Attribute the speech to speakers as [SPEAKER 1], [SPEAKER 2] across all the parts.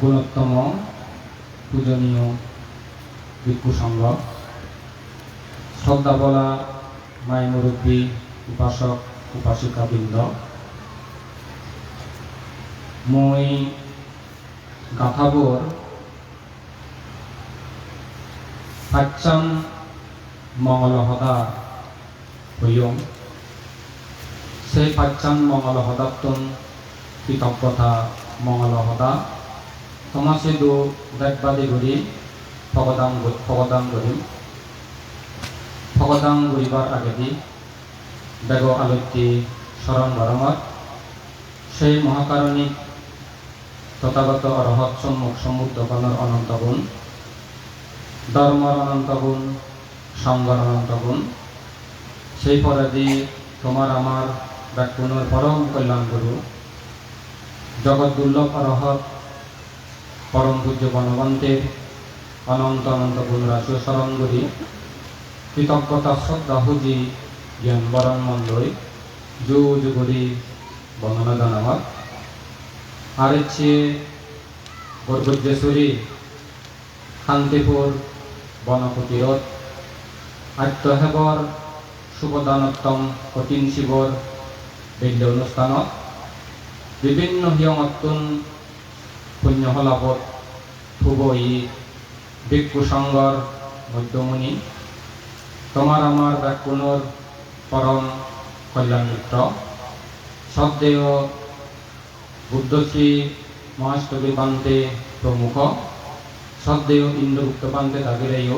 [SPEAKER 1] গুণোত্তম পূজনীয় ভিক্ষু সংঘ, শ্রদ্ধা বলা মাই মুরব্বী, উপাসক উপাসিকাবৃন্দ, মই গাথাবোর পাচ্চাম মঙ্গলহদা হইয়ং সেই পাচ্চাম মঙ্গলহদাত্তন কৃতজ্ঞতা মঙ্গলহদা তমাসিদু দেখবাদী করি ফগদান করিবার আগেদি বেগ আলোচ্যি স্মরণ বারম্বার সেই মহাকারণিক তথাগত অরহৎ সম্মুখ সমুদ্রগণের অনন্ত গুণ, ধর্মর অনন্ত গুণ, সংঘর অনন্ত গুণ, সেই পরাদি তোমার আমার ব্যাকুণর পরম কল্যাণ গুরু জগৎ দুর্লভ অরহৎ পরম পূজ্য বনবন্তের অনন্ত অনন্ত গুণ রাশি স্মরণ করি কৃতজ্ঞতা শ্রদ্ধা হুজি জ্ঞান বরণ মন্ডই যুগ করি বন্দনা জানাবার। আর ইচ্ছে গর্ভজ্যেশ্বরী শান্তিপুর বনপ্রতিরোধ আত্মহেবর শুভদানোত্তম কঠিন শিবর বিদ্য অনুষ্ঠানত বিভিন্ন হিয়মত্তুন পুণ্যহলাভত থুবই ভিক্ষু সংঘর মধ্যমণি তোমার আমার ব্যাকুণর পরম কল্যাণ মিত্র শ্রদ্ধেয় বুদ্ধশ্রী মহাষ্টমী পান্তে প্রমুখ শ্রদ্ধেয় ইন্দ্রগুপ্ত পান্তে দাগিরেও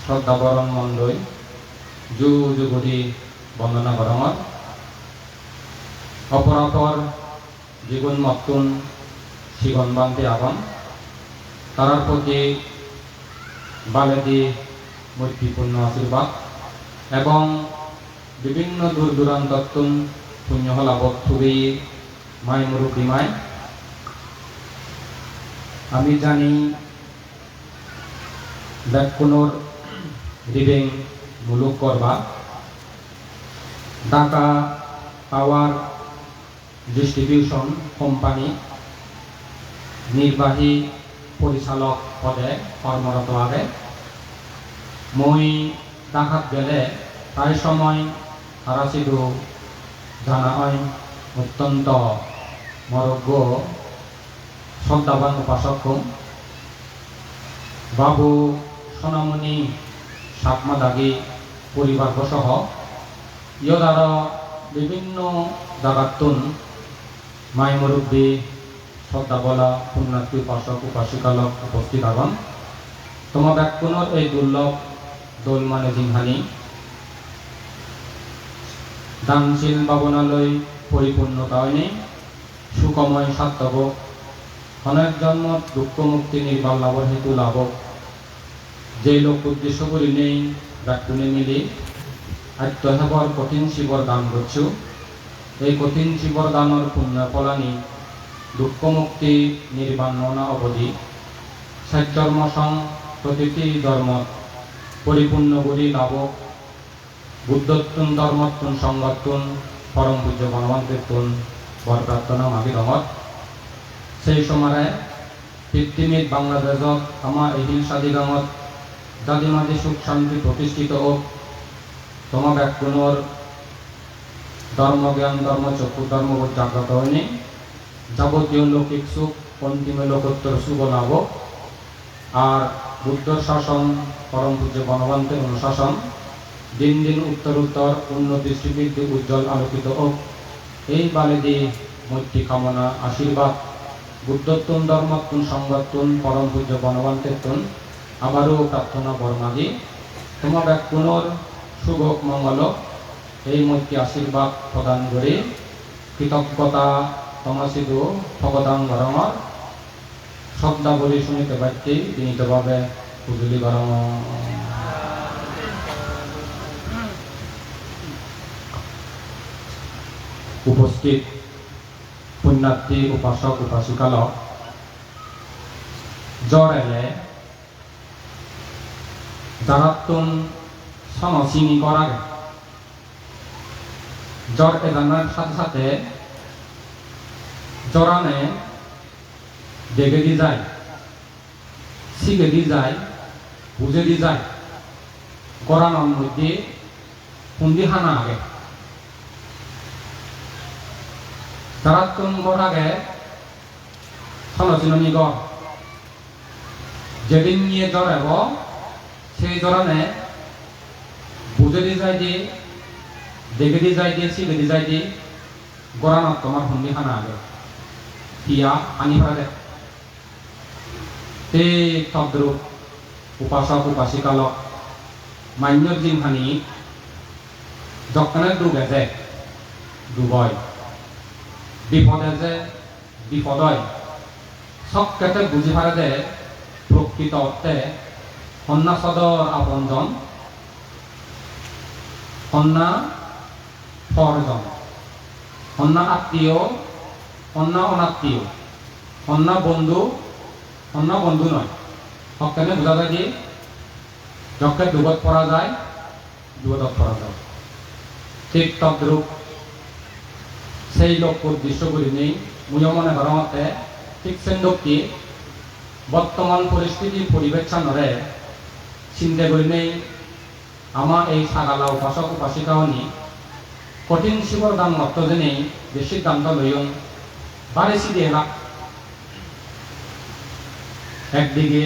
[SPEAKER 1] শ্রদ্ধাবরণ মণ্ডই যুগরি বন্দনা বরমত অপরাপর জীবন মত্তুন শিগন বান্তে আগন তারার প্রতি বালেদি মৈত্রীপূর্ণ আশীর্বাদ এবং বিভিন্ন দূর দূরান্তত্তুন পুণ্যহলাভত থুবি মাই মুরব্বী মায়। আমি জানি ব্যাকুণর রিভিং মুলুক করবা ঢাকা পাওয়ার ডিস্ট্রিবিউশন কোম্পানি নির্বাহী পরিচালক পদে কর্মরত আগে মই ঢাকাত গেলে প্রায় সময় তারা শুধু জানা হয় অত্যন্ত মরজ্ঞ শ্রদ্ধাবান উপাসক বাবু সোনামণি সাপমা দাগি পরিবারসহ ইয়দার বিভিন্ন জাগাতুন মাই মুরব্বী শ্রদ্ধা বলা পুণ্যার্থী উপাসক উপাসিকালক উপস্থিত আগন তোমার ব্যাকুণর এই দুর্লভ দোল মানে জিংহানি দানশীল ভাবনালয় পরিপূর্ণতা হয়নি সুকময় সার্থক অনেক জন্ম দুঃখ মুক্তি নির্বাণ লাভর হেতু লাভ যে লোক উদ্দেশ্য করি নেই ব্যাকুণে মিলি আত্মহেবর কঠিন শিবর দান করছো এই কঠিন শিবর দানর পুণ্য ফলানি দুঃখ মুক্তি নির্বাণ না অবধি সজ্জর্ম সং প্রতিটি ধর্ম পরিপূর্ণ করি লাভ বুদ্ধত্তুন ধর্মত্তুন সংগত্তুন পরম পূজ্য বনবন্তের বর প্রার্থনা মাগি রমত সেই সময়ে পৃথিবীর বাংলাদেশত আমার এই হিংসাদি গামত যাদি মাঝে সুখ শান্তি প্রতিষ্ঠিত হোক তোমার ব্যাকুণর ধর্মজ্ঞান ধর্মচক্ষু ধর্মবোধ জাগ্রত হয়নি যাবতীয় লৌকিক সুখ অন্তিম লোকোত্তর শুভ লাভ আর বুদ্ধ শাসন পরম পূজ্য বনবন্তের অনুশাসন দিন দিন উত্তর উন্নতি শ্রীবৃদ্ধি উজ্জ্বল আলোকিত হোক এই বালেদি মৈত্রী কামনা আশীর্বাদ বুদ্ধত্তুন ধর্মত্তুন সংগত্তুন পরম পূজ্য বনবন্তের আবারও প্রার্থনা বর্মাদি তোমার ব্যাকুণর শুভ মঙ্গল এই মৈত্রী আশীর্বাদ প্রদান করে কৃতজ্ঞতা তমাসিদু ভগদান গরমর শ্রদ্ধা বলি শুনিতে পারছি বিনীতভাবে পুজুলি গরম। উপস্থিত পুণ্যার্থী উপাসক উপাসিকালক জ্বর এলে জাগাতুন সনচিনি করার জ্বর এলানোর সাথে সাথে জরানে দেখে দি যায়, শিখে দি যায়, বুঝে দি যায়, গড়ানোর মধ্যে হুন্দি হানা আগে তারা তুমগর আগে সনচিনী গড় যেদিন নিয়ে জড়াব সেই জড়ানে বুঝে দি যায় দিয়ে দেখে দি যায় দিয়ে শিখে দি যায় দিয়ে গড়ানোর তোমার হুন্দি হানা আগে হিয়া আনি ফেলে তে তদ্রুপ উপাসক উপাসিকালক মান্য জিমহানি যখনে ডুবে যে ডুবয় বিপদে যে বিপদয় সবকেতে বুঝি পারে যে প্রকৃত অর্থে কন্যা সদর আপনজন কন্যা পরজন কন্যা আত্মীয় কন্যা অনাত্মীয় কন্যা বন্ধু নয় সবকেনে বোঝা যায় যে যখন ডুবত পড়া যায় বিপদত পড়া যায় ঠিক তদ্রূপ সেই লক্ষ্য উদ্দেশ্য করে নেই মুইও মনে করা মতে ঠিক সেন্দকি বর্তমান পরিস্থিতি পরিবেশনরে চিন্তা করে নেই আমার এই সাগালা উপাসক উপাসিকাওনি কঠিন শিবর দাম মত যে নেই যে সিদ্ধান্ত লইম বাড়েছি দিয়ে না একদিকে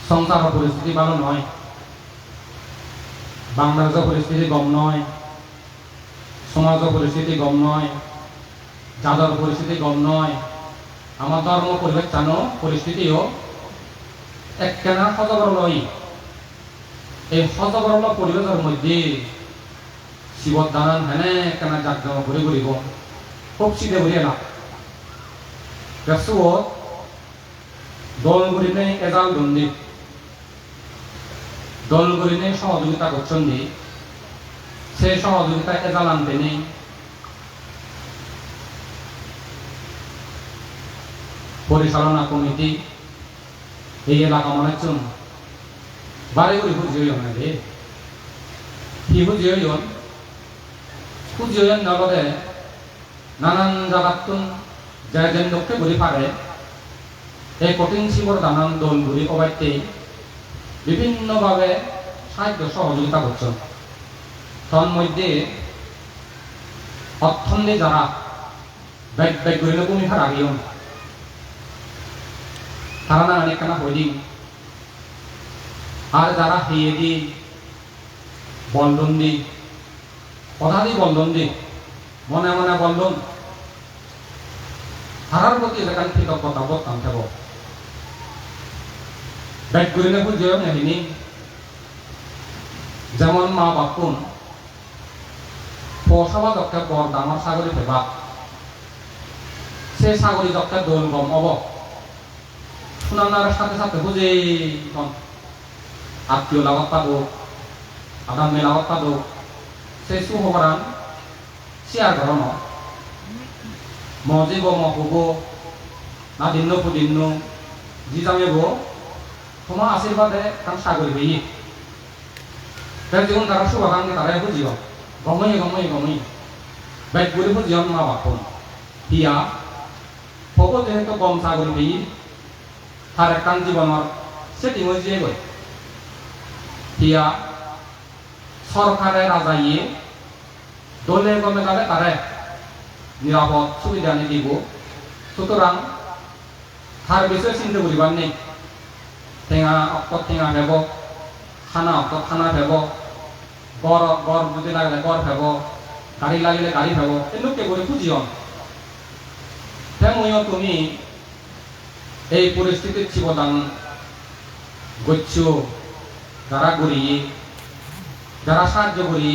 [SPEAKER 1] সংসার পরিস্থিতি ভালো নয়, বাংলাদেশের পরিস্থিতি গম নয়, সমাজের পরিস্থিতি গম নয়, জাদর পরিস্থিতি গম নয়, আমার ধর্ম পরিবেশানো পরিস্থিতিও একখানা সজবরলই এই সজবরল পরিবেশের মধ্যে শিবর দানান হেনে একখানা জাগজম ঘুরে ঘুরিব খুব শীতে ঘুরিয়ে না দল ঘুরিনে এজাল দন্দি দল ঘুরিনে সহযোগিতা করছেন দি সে সহযোগিতা এজাল আনতে নেই পরিচালনা কমিটি এই এলাকা মনে চুন বারে করে বুঝিয়ে না রে কি বুঝিয়ে নগদে নানান জায়গাতুন যায় যেন লোককে বলি পারে এই কঠিন শিবর নানান দলগুলি অবাইতে বিভিন্নভাবে সাহায্য সহযোগিতা করছেন তন্মধ্যে অর্থন্দে যারা ব্যাগ করে ভূমিকার আগেও তারা না অনেক কেনা হইলি আর যারা হেয়ে দি বন্ধন দি পদাদি বন্ধন দি মনে মনে বন্ধন তারার প্রতি যেখানে কৃতজ্ঞতা বর্তান থাকব ব্যাগ করে বুঝেও নেহিনি যেমন মা বাপুন পৌষাবা দক্ষে বর দামর সাগরী ফেবা সে সাগরী দক্ষে দোল গম অব শুনানার সাথে সাথে বুঝে আত্মীয় লাভত পাবো আদাম মেলাবত পাবো সে সুহরান সিয়ার ধরন মজিব মহুব না দিন্ন ফুদিন্ন জি জামেব তোমার আশীর্বাদে কারণ সাগরী বেয়ে তার যেমন তারা শুভাকাঙ্ক্ষী তারাই বুঝিও গমই ব্যাগ করে বুঝিও মা বাপুন হিয়া হব যেহেতু কম সাগরী বেয়ে তার একখান জীবনের সেটিং হয়েছে গই হিয়া সরকারের রাজাইয়ে দলে গমে গেলে তারে নিরাপদ সুবিধা নিয়ে দিব সুতরাং তার বিষয়ে চিন্তা করিবার নেই ঠেঙা অক্ত ঠেঙা ভেব খানা অক্ত খানা ভেব গড় যদি লাগলে গড় ভেব গাড়ি লাগিলে গাড়ি ভেব এনেকে করে খুঁজিও তেমন তুমি এই পরিস্থিতির জীবদান গচ্ছ যারা করি যারা সাহায্য করি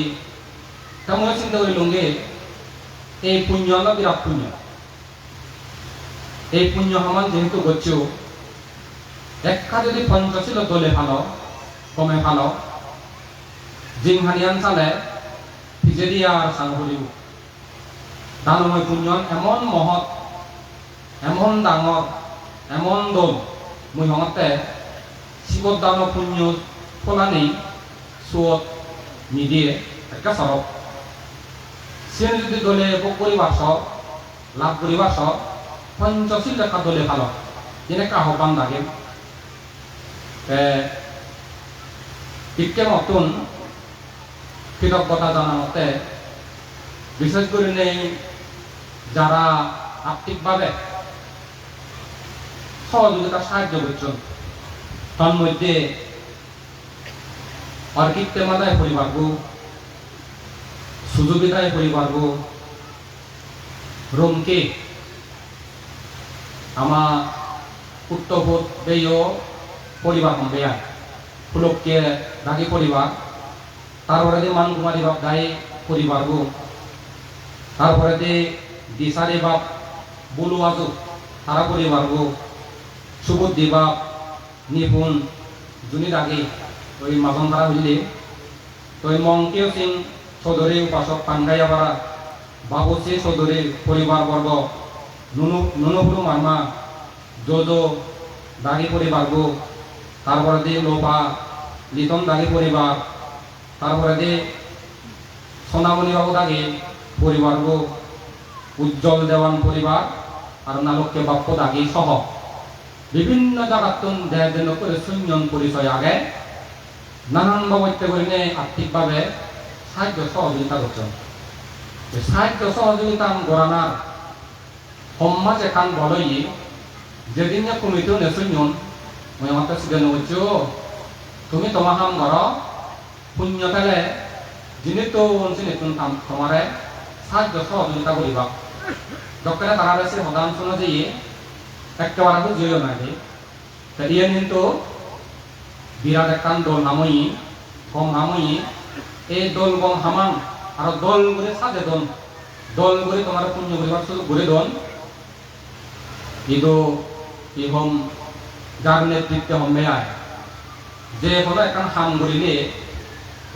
[SPEAKER 1] তেমন চিন্তা করি লঙ্গে এই পুণ্য হল বিরাট পুণ্য এই পুণ্য সমান যেহেতু গচ্ছ একটা যদি পঞ্চশীল দলে ভালো কমে ভালো জিংহানিয়ান চালে ভিজে দিয়া আর সাংঘরিব দানময় পুণ্য এমন মহৎ এমন ডাঙর এমন দল মই হঙতে শিবর দান পুণ্য ফলানি সুয়ত নিদিয়ে একটা সরব সে যদি দলে ভোগ করিবার লাভ করিবার পঞ্চশীল লেখা দলে ভালো যেনে আহ্বান লাগে বিজ্ঞান মতন কৃতজ্ঞতা জানানোতে বিশেষ করে নেই যারা আর্থিকভাবে সহযোগিতা সাহায্য করছেন তার মধ্যে অর্কিত্তে মাদায় পরিবারগু সুযোগিতায় পরিবারগু রোমকে আমা উত্তরবোধ বেয় পরিবার বেয়া ফুলককে রাগি পরিবার তারপরে যে মান কুমারী বাপ গায়ে পরিবারগু তারপরে যে দিশারি বাপ বুলু আজু তারা পরিবারগু সুবুদ্ধি বাপ নিপুণ জুনি রাগে ওই মাজন তারা হইলে তো ওই মঙ্কেও সিং চৌধুরী উপাসক পাঙ্গাইয়াপাড়া বাবুসি চৌধুরী পরিবারবর্গ নুনুপুরু মার্মা জোজো দাগি পরিবারগু তারপরে দিয়ে লোপা লিটন দাগি পরিবার তারপরে দিয়ে সোনামণি বাবু দাগি পরিবারগু উজ্জ্বল দেওয়ান পরিবার আর নালককে বাপ্য দাগি সহ বিভিন্ন জায়গাতুন দেয় দেন করে শূন্যন পরিচয় আগে নানান বাবত্যে করে আর্থিকভাবে সাহায্য সহযোগিতা করছেন সাহায্য সহযোগিতা গড়ানার সমাজ এখান বলই যেদিন কমিটিও নেশূন্যন মই আমার সিদ্ধান্ত করছো তুমি তোমার হাম ঘর পুণ্য পেলে যিনি তো অঞ্চল তোমারে সাহায্য সহযোগিতা করিবা দরকারে তারা বেশি সদান শুনে যে একেবারে জয় না ইয়ে কিন্তু বিরাট একান দল নামই গম নামই এই দল গম হামান আর দল করে সাজে দল করে তোমার পুণ্য করিবার শুধু ঘুরে দন কিন্তু ইহম যার নেতৃত্বে হমে আয় যে কোনো একান হাম করিলে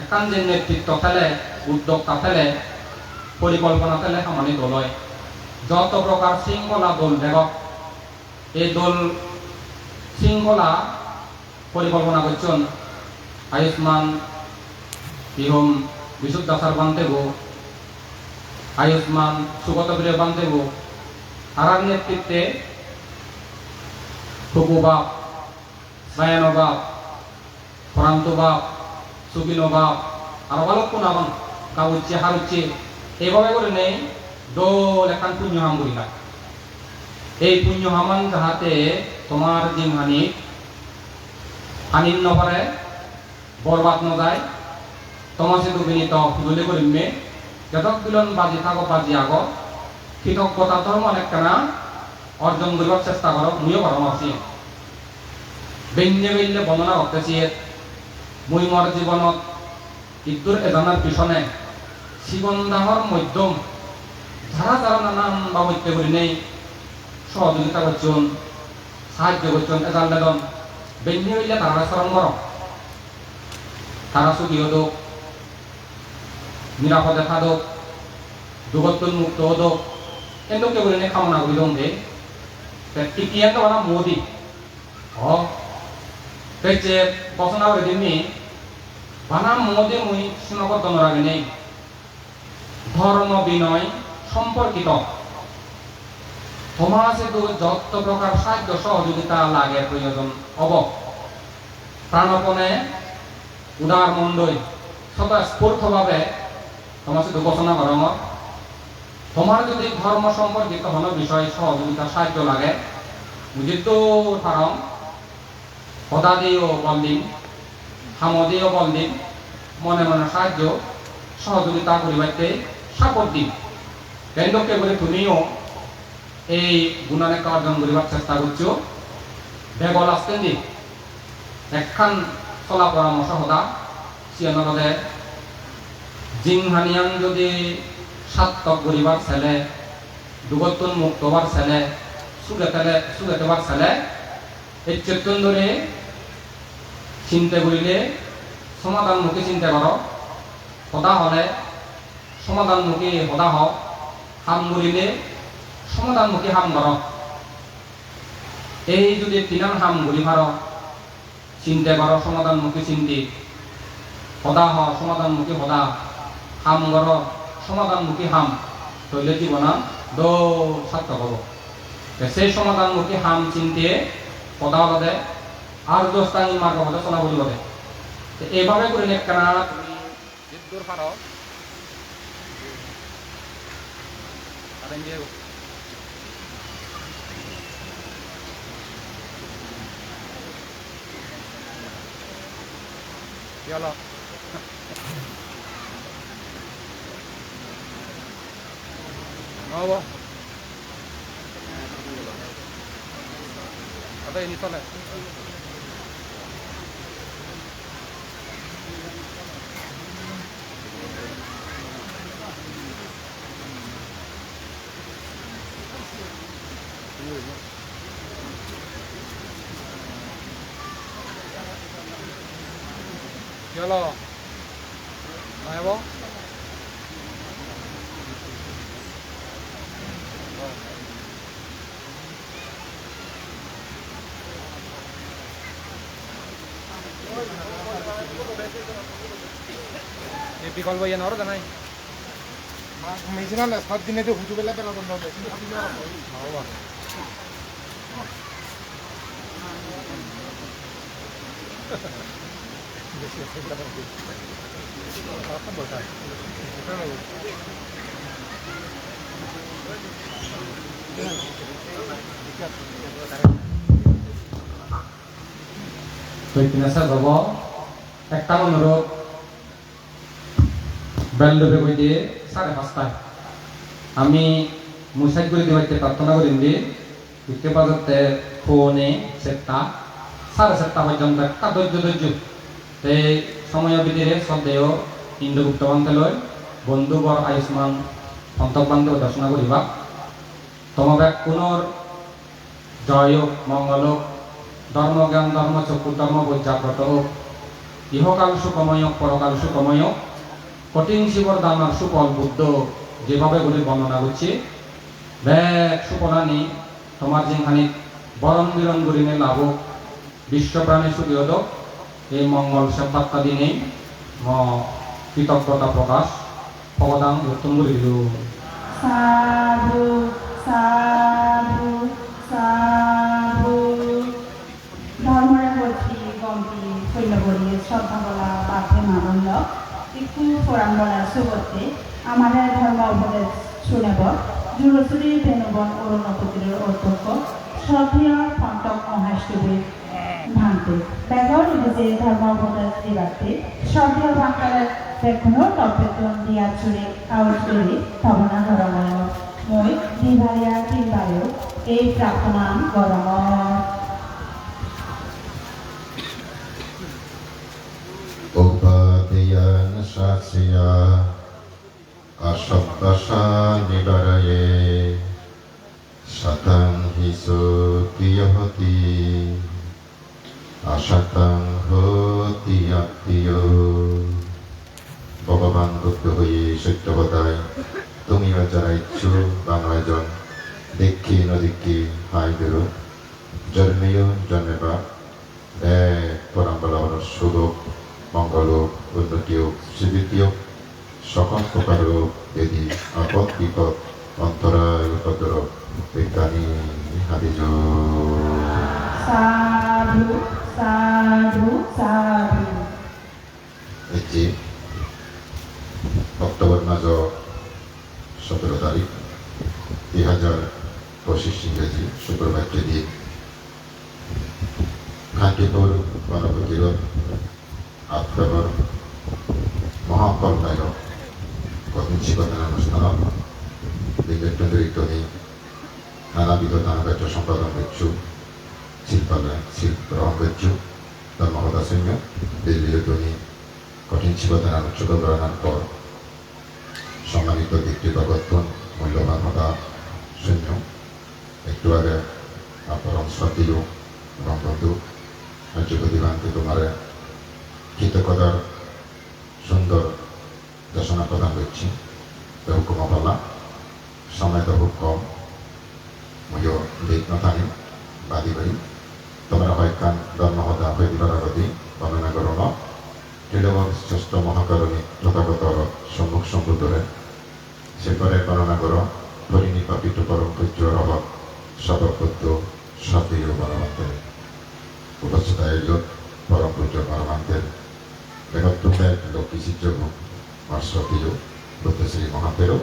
[SPEAKER 1] একান যে নেতৃত্ব ফেলে উদ্যোক্তা ফেলে পরিকল্পনা ফেলে সামানি দল হয় যত প্রকার শৃঙ্খলা দল দেখক এই দল শৃঙ্খলা পরিকল্পনা করছেন আয়ুষ্মান ইহম বিশুদ্ধাচার বান্ধব আয়ুষ্মান সুগত বীরের বান্ধব তারার নেতৃত্বে টুকু বাপ সায়ানো বাপ ফরান্ত বাপ সুকিনো বাপ আর অলক্ষ নাম গাউচ্ছে হারুচ্ছে এইভাবে করে নেই দোল এখান পুণ্য হাম করিলা এই পুণ্য হামান যাহাতে তোমার জিমহানি হানির নপরে বরবাদ ন যায় তোমার সে বিনীত খুঁজলে করিমে যতক বিলন বাজি থাকো বাজি আগ কৃতজ্ঞতা ধর্ম অনেকখানা অর্জন করার চেষ্টা করো মুইও করম আছি বেঞ্জে বেললে বর্ণনা করতেছি মুই মোর জীবনত ইদ্যুর এজনের পিছনে জীবনদাহর মধ্যম যারা যারা নানান বাবত্য করি নেই সহযোগিতা করছেন সাহায্য করছেন এজাল বেদন বেঞ্জে বেললে তারা স্মরণ কর তারা সুখী হদোক নিরাপদে থাদক দুগত্তন মুক্ত হদোক এন্দকে বলে কামনা করি দে টিকিয়ে তো না মোদি যে বসনা করে দিননি বানা মোদে মুই সীমাবদ্ধ নরাগে নেই ধর্ম বিনয় সম্পর্কিত সমাজে যত প্রকার সাহায্য সহযোগিতা লাগে প্রয়োজন অব প্রাণপণে উদার মন্ডই স্বতঃস্ফূর্তভাবে তোমার সাথে ঘোষণা করো তোমার যদি ধর্ম সম্পর্কিত কোনো বিষয় সহযোগিতা সাহায্য লাগে বুঝি তো কারণ সদা দিয়েও বল দিন হাম দিয়েও বল দিন মনে মনে সাহায্য সহযোগিতা করিবাইতে সাপোর্ট দিন কেন্দ্রকে বলে তুমিও এই গুণানেকা অর্জন করিবার চেষ্টা করছো বেগল আসতেন দিন একখান চলা পরামর্শ সদা সিয়ানরদে জিংহানিয়ান যদি সাত্তক গরিবার ছেলে দুগত্তন মুক্তবার ছেলে সুগেতেবার ছেলে এই চেতন ধরে চিন্তা করিলে সমাধানমুখী চিন্তা করো সদা হলে সমাধানমুখী সদা হও হাম করিলে সমাধানমুখী হাম কর এই যদি তিনান হাম ঘুরি ভার চিন্তা করো সমাধানমুখী চিন্তি সদা হ সমাধানমুখী সদা হাম কর সমাধানমুখী হাম তৈলে জীবনা দৌ সার্থক হব সেই সমাধানমুখী হাম চিনতে কথা বলে আর দোস্তাঙ্গি মার্গ মতো চলা বলি বলে এইভাবে করে নেককানা তুমি যুদ্ধর পারো কি হলো ini soalnya Halo, ayo bang. বিকল্প ইয়ে নর জানাই মেশিনাল 7 দিনে তো হুজু বেলা বেলা বন্ধ মেশিন খাবি না বাবা বেশি সেটা করতে কথা বলতা তো ইতিহাসে যাব একটা অনুরোধ বেলডবে বই দিয়ে 5:30টায় আমি মুসাইদ করে দিবাইতে প্রার্থনা করেন দিয়ে উঠতে বাজাতে ফোনে 7:30 পর্যন্ত একটা ধৈর্য এই সময় ভিতরে শ্রদ্ধেয় ইন্দ্রগুপ্ত বান্তেলয় বন্ধুবর আয়ুষ্মান সন্তক বান্ধব দর্শনা করিবা তোমাদের পুনর জয় হোক মঙ্গল হোক ধর্মজ্ঞান ধর্মচক্ষু ধর্ম জাগ্রত হোক ইহকাল সুখময় হোক পরকাল সুখময় হোক কঠিন শিবর দানার সুফল বুদ্ধ যেভাবে গুলি বর্ণনা করছে ব্যাগ সুফলানি তোমার যেখানে বরণ বিরণ গরিনে লাভ বিশ্বপ্রাণী সুখী হত এই মঙ্গল সেবাত্তা দিনে কৃতজ্ঞতা প্রকাশ অবদান উত্তম করে দিল
[SPEAKER 2] সাধু সাধু সাধু ধর্মরে বলছি গম্ভী সৈন্যবলী শ্রদ্ধা বলা পাঠে মানন্দ একটু ফোরাম বলার সুগতে আমাদের ধর্ম উপদেশ শুনেব জুরসুরি বেনুবন অরণ্যপতির অধ্যক্ষ শ্রদ্ধেয় ফন্তক মহাষ্টবীর ভান্তে বেগর যে ধর্ম উপদেশ দিবাতে শ্রদ্ধেয় ভাঙ্কালের দেখুনো তপেতন দিয়া চুরি আউট করে ভাবনা গরময় মই দিভারিয়া তিনবারেও এই প্রার্থনা গরময়
[SPEAKER 3] Upadhyayana Shasya Ashabdasha Nibaraye Satang Hisukiyahoti Asatang Hoti Aktiyo ভগবান বুদ্ধ হয়ে সত্যবতায় তুমিও যারা ইচ্ছু বাংলায় জন দেখি নদীকে হাই বেরো জন্মেও জন্মেবা পরম্পরা শুভ মঙ্গল উন্নতি স্বীকৃতি সকল প্রকার বেদি আপদ বিপদ অন্তরায় উপদ্র বিজ্ঞানী হারিজ
[SPEAKER 2] সাধু সাধু সাধু
[SPEAKER 3] এটি অক্টোবর মাস 17 তারিখ 2025 ইংরেজি শুক্রবার দিন ঘাটিপুর গণপতির আত্মবর মহাকল্যাণ কঠিন শিক্ষাদান অনুষ্ঠান বিজ্ঞানী নানাবিধ দানকার্য সম্পাদন করছু শিল্প করছু তার মহতা সৈন্য দিল্লির ধ্বনি কঠিন শিক্ষাদান উৎসব করানোর পর সম্মানিত ব্যক্তিগতন মূল্যবান হতা সৈন্য একটু আগে আপনার শ্রদ্ধেয় এবং বন্ধু রাজ্যপতিবানকে তোমার কৃতজ্ঞতার সুন্দর দর্শনা প্রদান করছি হুকুম পালা সময় তো খুব কম ময়ো দিক নথানি বাদি বাড়ি তোমরা হয়কান ধর্মহতা হয়ে দিবারাগতি বর্ণনা করো ন শ্রেষ্ঠ মহাকারণী যথাগত সম্মুখ সম্বুদ্ধরে সে পরে বর্ণনা করো হরিণী পাপিত পরম পূজ্য অভাব সর্বপদ্য সতীয় পরমান্তের উপস্থিত আয়োজক পরম পূজ্য পরমান্তের বেগত্তমের লক্ষ্মী চিত্রক সতীয় বুদ্ধশ্রী মহাতেরও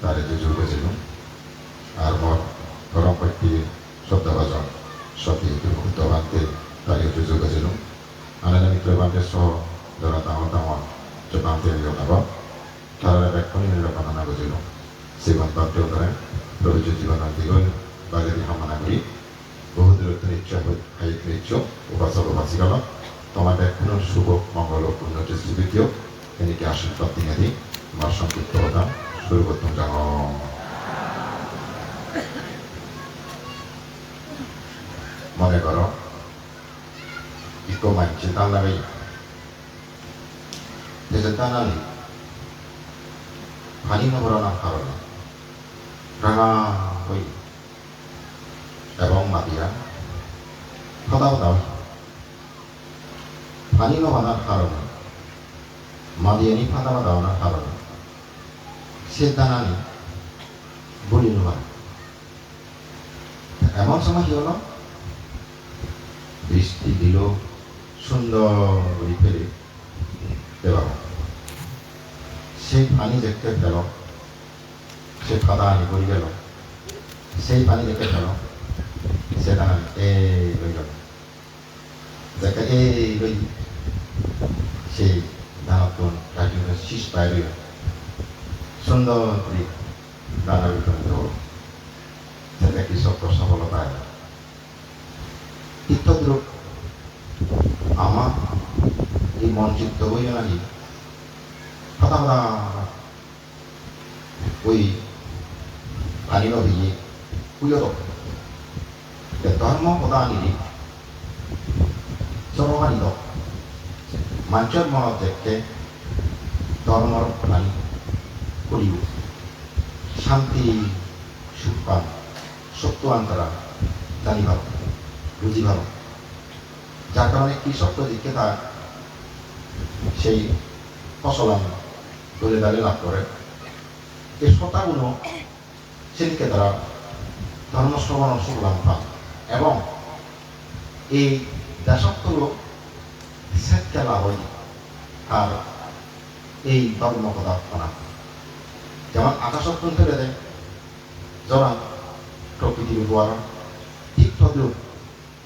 [SPEAKER 3] তার যে যুগ ছিল আর মন পরম ব্যক্তির শ্রদ্ধাভাজন সতী দুর্মুক্ত বান্তে তার যে যুগ ছিল আনন্দ মিত্র বান্তের সহ যারা তামা তামা যে বান্তের জনাব তারা ব্যাখ্যা নির্বাচনা বুঝিল জীবন তন্ত্র ধরেন প্রভুজ জীবন দিগল বাজারি হামনা করি বহু দূরত্ব নিচ্ছ হাইক নিচ্ছ উপাসক উপাসিকাল তোমার ব্যাখ্যান শুভ মঙ্গল পূর্ণ জীবিতীয় এনেকে আশীর্বাদ দিনে দিই আমার সংক্ষিপ্ত কথা শুরু করতাম জান মনে করো ইকো মানছে তার লাগাই দেশে তা নালি পানি নবরণার কারণে রাঙা হই এবং মাতিয়া ফদাও দাও পানি নবানার কারণে মাদিয়ানি ফাদাবা দাওয়ার কারণে সে দানানি বলি নয় এমন সময় কি হলো বৃষ্টি দিল সুন্দর করে ফেলে দেওয়া সেই পানি দেখতে পেল সে ফাদা আনি পড়ে গেল সেই পানি দেখতে পেল সে দাঁড়ান এই রইল দেখে এই রই সেই দাঁড়াতন রাজীব শীষ পায় রইল সুন্দর করে দাঁড়া বিতরণ হল সেটা কি সত্য সফলতায় ইত্যদ্রুপ আমার এই মন চিত্ত হইল নাকি ফাদা ফাদা ওই পানি ভিজে কুইল ধর্ম প্রদানিনী চরমানিত মানুষের মনত দেখতে ধর্মর প্রাণী করিব শান্তি সুখ পান সত্য আন্তরা জানি ভালো বুঝি ভালো যার কারণে কি সত্য দিকে তার সেই ফসলান ধরে দাঁড়িয়ে লাভ করে এই সত্তাগুলো সেদিকে তারা ধর্মশ্রবণ সুখলাভ পান এবং এই দাসত্বগুলো সেটকে লাভ হয় আর এই ধর্ম পদার্থনা যেমন আকাশত্ব ফেলে দেয় যারা প্রকৃতির উপহার ঠিক তদ্রুপ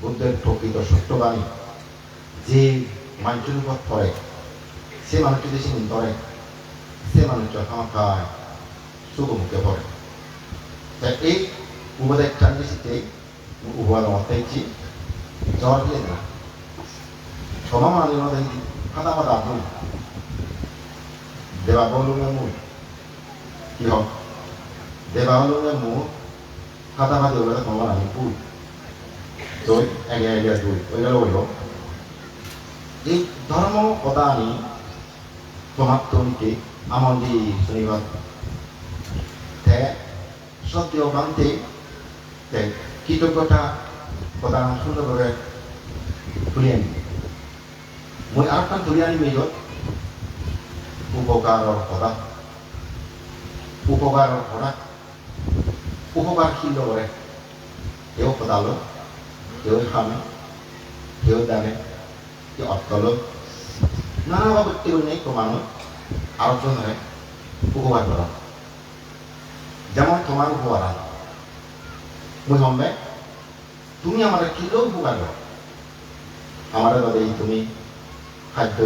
[SPEAKER 3] বুদ্ধের প্রকৃত সত্যবাণী যে মানুষের উপর পড়ে সে মানুষটি দেশে ধরে সে মানুষের খামাখায় সুখমুখে পড়ে তাই এই উপদেশটা বেশিতেই উপহার মতেছি জ্বর দিয়ে না ক্ষমা মানের মধ্যে ফাঁদা ফাঁদা মূল দেবা বলুনের মূল কি হোক দেবা বলুনের মূল ফাঁদা ফাঁদি হলে ক্ষমা আমি পুল দই এগে এগে দুই ওই গেল বলল এই ধর্ম কথা আনি তোমার তরিকে আমার দি শনিবার তে সত্য বান্তে কৃতজ্ঞতা কথা সুন্দর করে তুলি আনি মই আরেকটা তুলি আনি মেজত উপকাৰৰ কথা উপকাৰশীল কৰে তেওঁ সদালৈ তেওঁ খামে তেওঁ জানে তেওঁ অটকলৈ নানা বাবদ নেই মানুষ আলোচনায় উপকার করা যেমন তোমার উপকার মুই সম্বে তুমি আমার কিলো উপকার করো আমার দাদা তুমি খাদ্য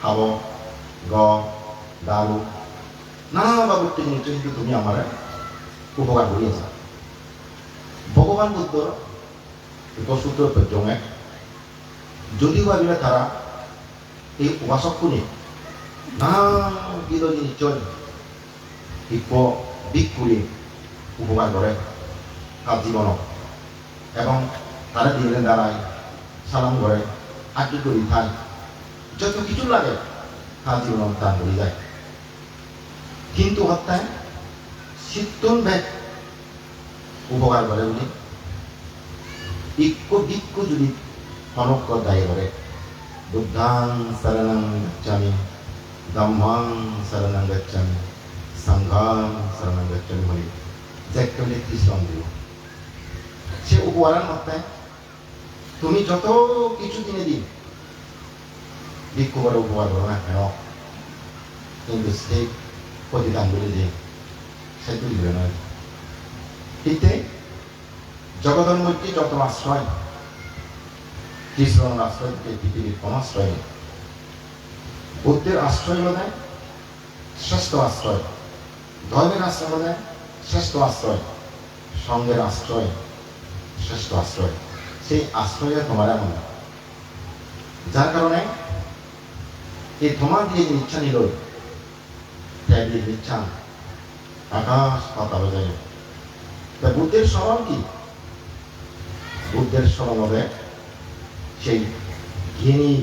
[SPEAKER 3] খাব গম ডালু নানা বাবদ কিন্তু তুমি আমার উপকার করিয়েছ ভগবান বুদ্ধর সূত্র প্রত্যঙ্গে যদিও ভাবিলে তারা এই উপাসকগুলি নানাবিধ জিনিস দিক করে উপকার করে তার জীবনক এবং তারা দিনের দ্বারাই সালাম করে আঁকি করি খাই যত কিছু লাগে তার জীবন দান করে যায় কিন্তু হত্যায় শীতল ব্যাগ উপকার করে বলি ইক্য যদি অনক্য দায়ী করে বুদ্ধাং শরণং গচ্ছামি ধম্মাং শরণং গচ্ছামি সংঘাং শরণং গচ্ছামি বলি যে একটা ব্যক্তি শ্রম দিব
[SPEAKER 4] উপহারের মধ্যে তুমি যত কিছু কিনে দিন ভিক্ষু করে উপহার করো না কেন, কিন্তু সেই প্রতিদানগুলি যে সেগুলি দিবে নয়। এতে জগতের মধ্যে যত আশ্রয়, কৃষ্ণের আশ্রয় থেকে পৃথিবীর কোন আশ্রয় নেই। বুদ্ধের আশ্রয় হলে শ্রেষ্ঠ আশ্রয়, ধর্মের আশ্রয় হলে শ্রেষ্ঠ আশ্রয়, সঙ্গের আশ্রয় শ্রেষ্ঠ আশ্রয়। সেই আশ্রয়ে তোমার এমন, যার কারণে এই তোমার দিয়ে যে ইচ্ছা নিল ত্যাগের ইচ্ছা আকাশ পাতাল যায়। তা বুদ্ধের স্মরণ কি? বুদ্ধের স্মরণ হবে সেই জ্ঞানী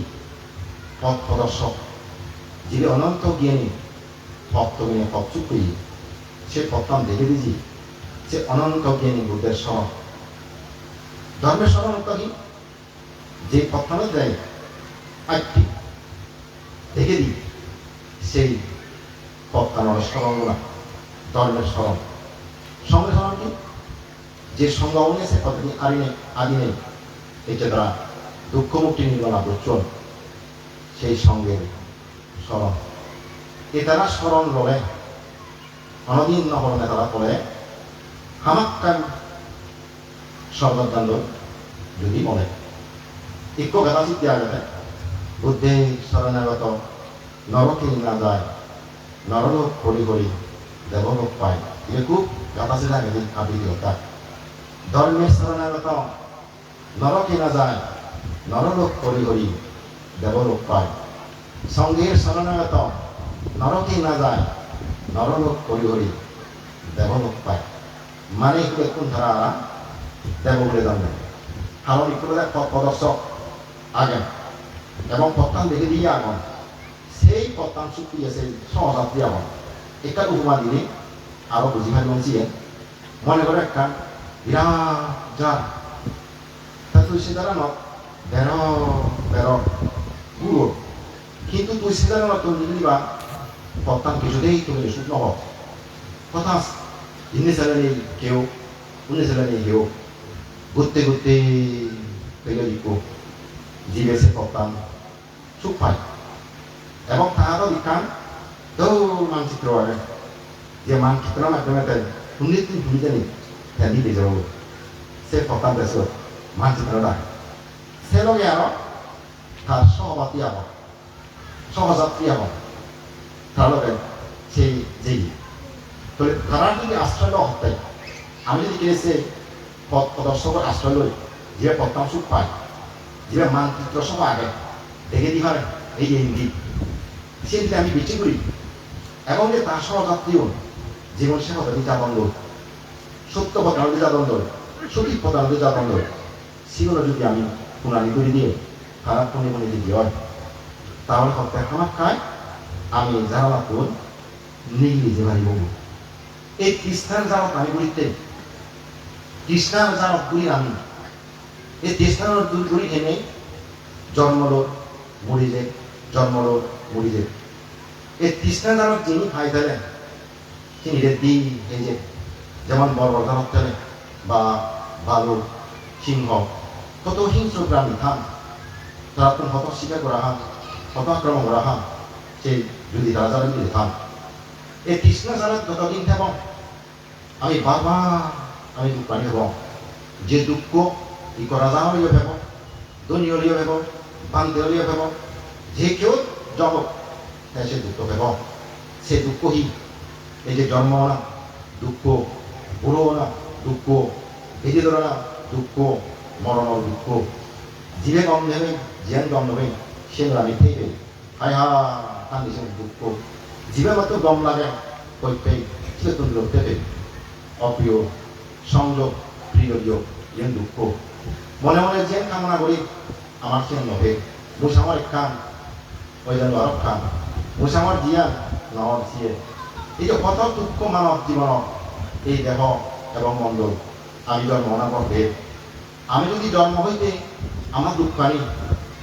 [SPEAKER 4] পথ প্রদর্শক, যিনি অনন্ত জ্ঞানী ভক্তজ্ঞানী ভক্তচুক্তি, সে পথটাম দেখে দিয়েছি, সে অনন্ত জ্ঞানী বুদ্ধের স্মরণ। ধর্মের স্মরণ কি? যে পথটামে দেয় আটটি দেখে দিই, সেই পথটানোর স্মরণ না ধর্মের স্মরণ। সঙ্গে স্মরণ কি? যে সঙ্গ অনেছে কতদিন আদি নেই, এটা তারা দুঃখ মুক্তি নির্মলা প্রচুর, সেই সঙ্গের স্মরণ। এ তারা স্মরণ বলে অনদিন নহরণে তারা বলে হামাক্কান সর্বদান্ড যদি বলে এক কথা চিত্তে আগে বুদ্ধে শরণাগত নরকে না যায়, নরলোক হরি হরি দেবলোক পায়। এটা খুব গাথা ছিল আগে আবৃত্তি হতা। ধর্মের শরণাগত নরকে না যায়, নরলোক হরি হরি দেবলোক পায়। সঙ্গের শরণাগত নরকে না যায়, নরলোক হরি হরি দেবলোক পায়। মানে একটু এখন তারা দেব বলে জানবেন, কারণ একটু পথ প্রদর্শক আগে এবং পত্তান দেখে দিয়ে আগন, সেই পত্তান চুক্তি আছে সহযাত্রী আগন। একটা উপমা দিলে আরো বুঝি ভাই বলছিলেন, মনে করে একটা বিরাট যার তুলসী দ্বারা ন বের বের গুড়ো, কিন্তু তুলসী দ্বারা নতুন দিবা পত্তান কিছুতেই তুমি শুকনো হব। কথা ইন্দি ছেলে নেই কেউ, উনি ছেলে নেই কেউ, ঘুরতে ঘুরতে পেলে দিকো জীবেছে পত্তান সুখ পায়। এবং তাহারও বিজ্ঞান দৌড় মানচিত্র আছে, যে মানচিত্রের মাধ্যমে শুনলে তুমি ভুলি জানি ফেলি পেয়ে যাব, সে পত্তান দেশ মানচিত্রটা সে লগে আরো তার সহপাঠী আব সহযাত্রী আব তার লগে সেই যেই তাহলে তারা যদি আশ্রয় দেওয়া হতে, আমি যদি কিনেছে পথ প্রদর্শকের আশ্রয় লই যে পত্তান সুখ পায়, যে মানচিত্র সব আগে দেখে দি পারে এই যে ইঙ্গিত, সেদিকে আমি বেছে করি। এবং যে তার সহযাত্রীও জীবন সে পদ্ধতি যা বন্ধ, সত্য পথে যা বন্ধ, সঠিক পথে যা বন্ধ, সেগুলো যদি আমি পুনানি করে দিয়ে খারাপ কোনে কোনে যদি হয়, তাহলে হত্যা খারাপ খায় আমি যারা কোন নিগলি যে ভাই বলব। এই কৃষ্ণার জানত আমি বলিতে, কৃষ্ণার জানত বলি আমি এই কৃষ্ণার দূর করি এনে জন্মলো মরিলে, জন্মলো মরিলে। এই কৃষ্ণার জানত যিনি খাই ফেলেন তিনি রেড্ডি এই যে যেমন বর্বর জানত ফেলে বা ভালুক সিংহ কত হিংস্র প্রাণী থান, তারা কোন হত স্বীকার করা হান, হত আক্রমণ করা হান, সেই যদি তারা যারা মিলে থান। এই কৃষ্ণ জানত যতদিন থাক আমি বারবার আমি দুঃখ পানি হব, যে দুঃখ ই করা যা হলিও ভেব, ধনী হলিও ভেব, বান্ধে হলিও ভেব, যে কেউ জব সে দুঃখ ভেব, সে দুঃখহী। এই যে জন্ম না দুঃখ, বুড়ো না দুঃখ, বেঁধে ধরা না দুঃখ, মরণর দুঃখ, জীবে গম নেবে জ্ঞান গম নেবে সে আমি থেকে হায় হা কান্দিছে দুঃখ, জীবে মাত্র গম লাগে কইতে সে তুমি লোকতে অপ্রিয় সংযোগ প্রিয় ইয়েন দুঃখ। মনে মনে যে কামনা করি আমার সে নহে, মুসামার খান ওই যেন আরব খান, মুসামার জিয়ান নহর সিয়ে। এই যে কত দুঃখ মানব জীবন, এই দেহ এবং মণ্ডল আমি জন্ম না করবে। আমি যদি জন্ম হইতে আমার দুঃখ আনি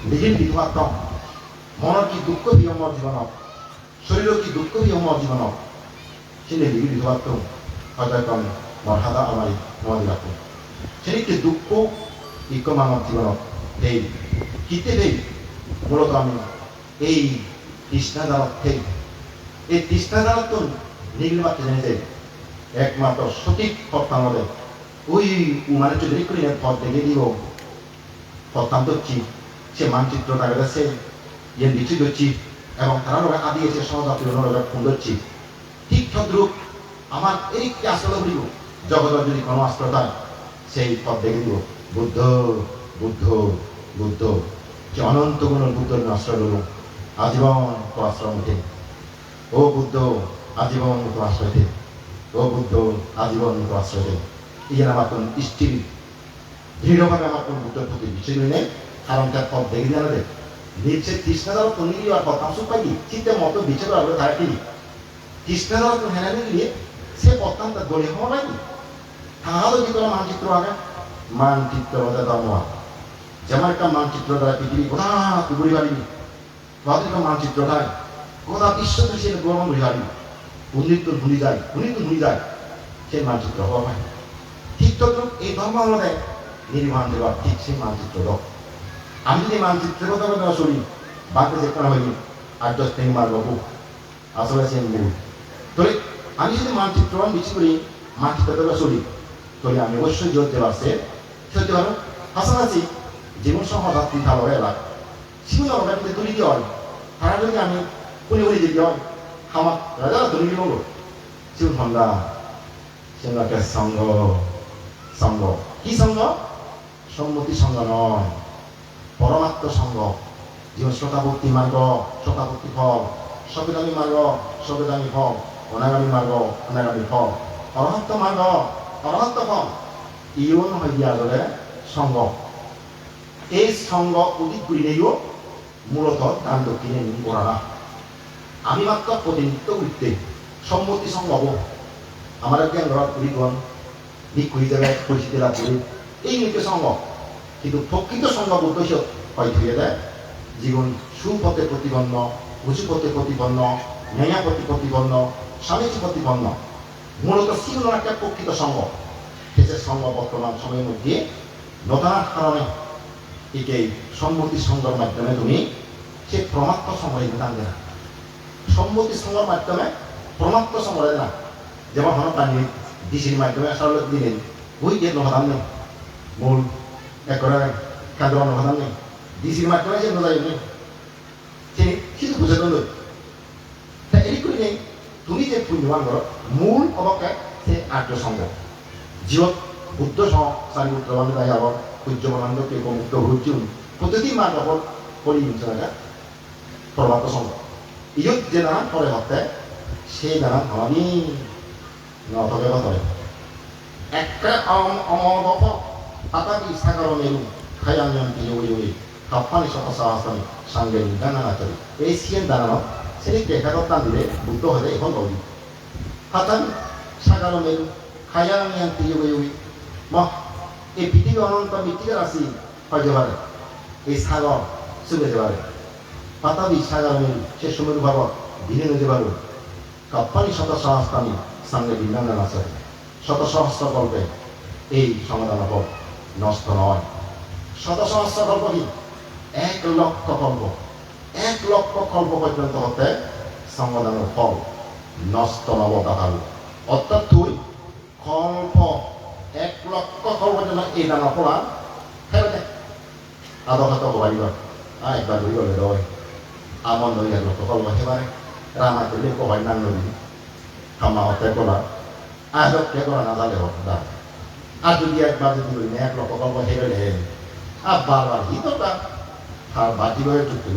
[SPEAKER 4] নিজের বিধুমাত্ম, মনের কি দুঃখ বিয়মর জীবন, শরীরের কি দুঃখ বিয়মর জীবন, সে নিজের বিধুমাত্ম হয়তো কম মর্যাদা আমারই মনে রাখুন। সেদিকে দুঃখ ইক মানব জীবনত দেই কিতে দেই মূলত আমি এই তৃষ্ণাদানত থেকে এই তৃষ্ণাদানত তো নির্মাত্র জেনে যাই একমাত্র সঠিক পথ আমাদের ওই মানে যদি করে পথ দেখে দিব অত্যন্ত চিপ সে মানচিত্রটা গেছে ইয়ে লিচি দচ্ছি এবং তারা আদি এসে সহজাতি সুন্দর চিপ ঠিক তদ্রুপ আমার এই আসলে বলিব জগতের যদি কোনো আশ্রয় হয় সেই পথ দেখে দিব বুদ্ধ বুদ্ধ বুদ্ধ যে অনন্ত গুণের বুদ্ধের আশ্রয় হল আজীবন তো আশ্রয় ওঠে ও বুদ্ধ আজীবন তো আশ্রয় দে ও বুদ্ধ আজীবন তো আশ্রয় দে এই যেন আমার কোন স্থির দৃঢ়ভাবে আমার কোন বুদ্ধের প্রতি বিষয় নেই কারণ তার পথ দেখে জানা দেয় নিচে তৃষ্ণাদার তো নিয়ে আর কথা সুখ পাই চিন্তার মতো বিচার করে তারা কি তৃষ্ণাদার তো হেনা নিয়ে সে পথটা তার গড়ে হওয়া পাইনি তাহলে কি করে মানচিত্র আগে মানচিত্র ধর্ম যেমন একটা মানচিত্র দ্বারা পৃথিবী গোটা ঘুরে পারিনি একটা মানচিত্রটায় গোটা বিশ্ব তো সে গ্রহণ ঘুরে পারিনি উন্নীত ভুলি যায় সেই মানচিত্র হওয়া হয় ঠিক তো এই ধর্ম আমাদের নির্মাণ দেওয়ার ঠিক সেই মানচিত্র দাও আমি যদি মানচিত্রের কথা বলা শুনি বাকি যে করা হয়নি আর্য শ্রেণী মার্গ আসলে সে মূল তাহলে আমি যদি মানচিত্র বেশি করি মানচিত্রের কথা শুনি তাহলে আমি অবশ্যই জোর দেওয়ার সে সত্যি পারো হাসানাছি জীবন সমাধাত্রী ভালো এলাকা শিবন আমাকে তুলি দিয়ে হয় তারা যদি আমি কোনে যেতে হয় আমার রাজা তুলি দিব শিবন সন্ধ্যা সেগুলোকে সঙ্গ সঙ্গ কি সঙ্গ সম্মতি সঙ্গ নয় পরমাত্ম সঙ্গ জীবন শতাবর্তী মার্গ শতাবর্তী ফল সবেদামী মার্গ সবেদামী ফল অনাগামী মার্গ অনাগামী ফল অরহত্ত মার্গ অরহত্ত ফল ইউন হয়ে দিয়া গেলে সঙ্গ এই সঙ্গ অধিক করিলেও মূলত দান দক্ষিণে করা না আমি মাত্র প্রতিনিধিত্ব করতে সম্মতি সঙ্গ হব আমার জ্ঞান ধরা পরিগণ দিক করে যাবে পরিস্থিতি লাভ করি এই নিত্য সঙ্গ কিন্তু প্রকৃত সঙ্গ উদ্দেশ্য হয় ধুয়ে দেয় জীবন সুপথে প্রতিপন্ন উঁচুপথে প্রতিপন্ন ন্যায়াপতি প্রতিপন্ন স্বামীজি প্রতিপন্ন মূলত ছিল একটা প্রকৃত সঙ্গ সেসব সঙ্গ বর্তমান সময়ের মধ্যে নতার কারণে এই সম্মতি সঙ্গের মাধ্যমে তুমি সে প্রমাত্ম সময় দান দেনা সম্মতি সঙ্গের মাধ্যমে প্রমাত্ম সময় না যেমন হন পানি ডিসির মাধ্যমে আসলে দিলেন ওই যে নহদান নেই মূল একরা কাঁদর নহদান নেই ডিসির মাধ্যমে যে নজাই নেই সে কিছু বুঝে দিল তা এই করে নেই তুমি যে পুণ্যবান করো মূল অবকে সে আর্য সঙ্গ জীবত বুদ্ধ সহ চারি উত্তরবান যাই আবার সূর্যবনান্দ কে মুক্ত হচ্ছুন প্রতিটি মার্গ হল করি না প্রভাত সঙ্গ ইয়ত যে নানান পরে হতে সেই নানান ধরানি নথকে ধরে একটা অমদক আতাকি সাগর মেরু খায়ান্তি ওই কাপ্পানি সহসাহাসানি সঙ্গে দানা আচরি এই সিএন দানানো সেটি দেখাগত টান দিলে বুদ্ধ হলে এখন গৌরী হাতানি সাগর মেরু খায়ান্তি ওই মহ এই পৃথিবী অনন্ত মৃত্তিকা রাশি হয়ে যেতে পারে এই সাগর চলে যেতে পারে পাতাবি সাগর মেরু সে সময় ভাব ধীরে নিতে পারো কাপ্পানি শত সহস্রানি সঙ্গে বিজ্ঞান আছে শত সহস্র কল্পে এই সমাধান পথ নষ্ট নয় শত সহস্র কল্প কি 1 লক্ষ কল্প 1 লক্ষ কল্প পর্যন্ত হতে সমাধানের ফল নষ্ট নবতাহারু অর্থাৎ তুই কল্প 1 লক্ষ কল্প জন্য এই দানা ফলা ফেলে আদর হাত বাড়িবা একবার ধরে গেলে রয় আমন নই 1 লক্ষ কল্প একেবারে রামা করলে কবাই নাম নদী খামা হতে করা আজব কে করা না জালে হোক না আর যদি একবার যদি 1 লক্ষ কল্প হেরে গেলে আর বারবার হি তো আর বাকি হয়ে চুক্তি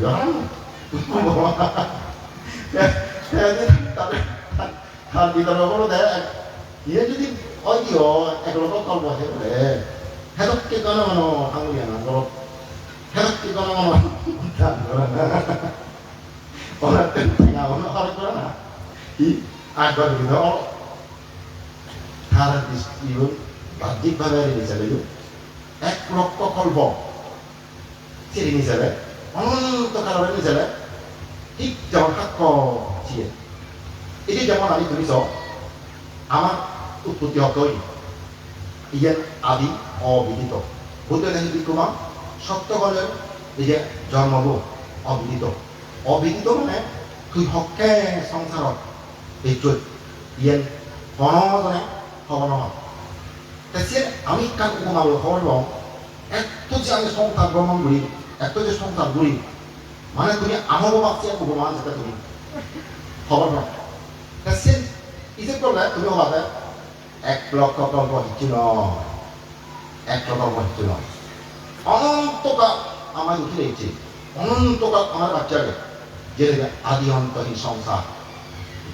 [SPEAKER 4] তার ভিতরে বলো দেখ ইয়ে যদি ওই দিও 1 লক্ষ কল্প হেরে হেদককে কোনো মনো আঙুলিয়া না বলো হেদককে কোনো মনো ওরা না ওরা হরে করে না কি একবার ভিতরে তার জীবন বাহ্যিকভাবে নিয়ে চলে 1 লক্ষ কল্প ছেড়ে নিয়ে যাবে অনন্তকালের নিয়ে যাবে ঠিক যেমন সাক্ষ্য ছিলেন এটি যেমন আমি ধরিছ আমার উৎপত্তি হতই ইয়েন আদি অবিদিত বুদ্ধই দেখি বিক্ষুমা সত্যকলের এই যে জন্মব অবিদিত অবিদিত মানে তুই হকে সংসারত এইটোত ইয়েন হনজনে হব নহয় তাছে আমি কাক উপমালো খবর পাওঁ এত যে আমি সংসার ভ্রমণ করি এত যে সংসার করি মানে তুমি আহব বাচ্চা উপমা যেটা তুমি খবর পাওঁ তাছে ইসে করলে তুমি হবাতে এক লক্ষ কল্প হিচ্ছি নয় এক প্রকল্প হিচ্ছি নয় অনন্তকাল আমার উঠে রয়েছে অনন্তকাল আমার বাচ্চাকে যে আদি অন্তহীন সংসার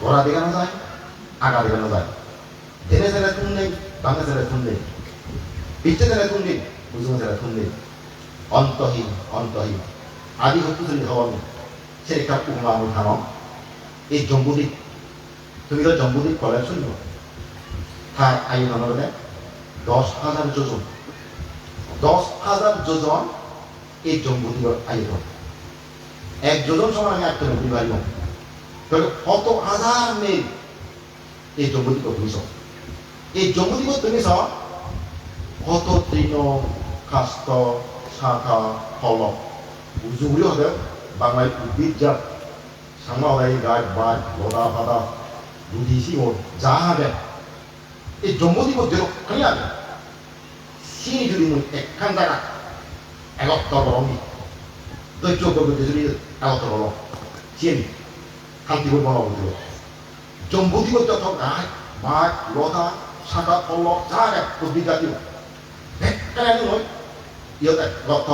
[SPEAKER 4] গোড়া দেখানো যায় আগা দেখানো যায় ধেনে ছেলে তুন নেই বাংলা ছেলে তুন নেই পিঠে ছেলে তুন নেই বুঝুন ছেলে তুন নেই অন্তহীন অন্তহীন আদি হত্যু ছেলে হওয়া সে একটা উপমা আমি ধারণ এই জম্বুদ্বীপ তুমি তো জম্বুদ্বীপ কলেজ শুনব তার আয়ু হলে 10,000 যোজন 10,000 যোজন এই জম্বুদ্বীপের আয়তন এক যোজন সমান আমি 190 পারিব তাহলে কত হাজার মেল এই জম্বুদ্বীপ তুমি চাও এই জম্বুদ্বীপ তুমি চাও কত তৃণ কাষ্ট শাখা ফলক উজুগুলি হবে বাংলায় উদ্ভিদ জাত সাংমাওয়াই গাছ বাজ লদা ফাদা দুধি শিঙর যা হবে এই জম্বুদ্বীপ যেরকমই আছে সিনি যদি একখান জায়গা একত্র রঙি দৈত্য যদি একত্র রঙ চিনি শান্তিপুর বলা বলছিল জম্বুদ্বীপ যত গাছ বাঘ লতা শাখা ফলক যা উদ্ভিদ জাতীয় একখানে নয় ইহঁত একত্র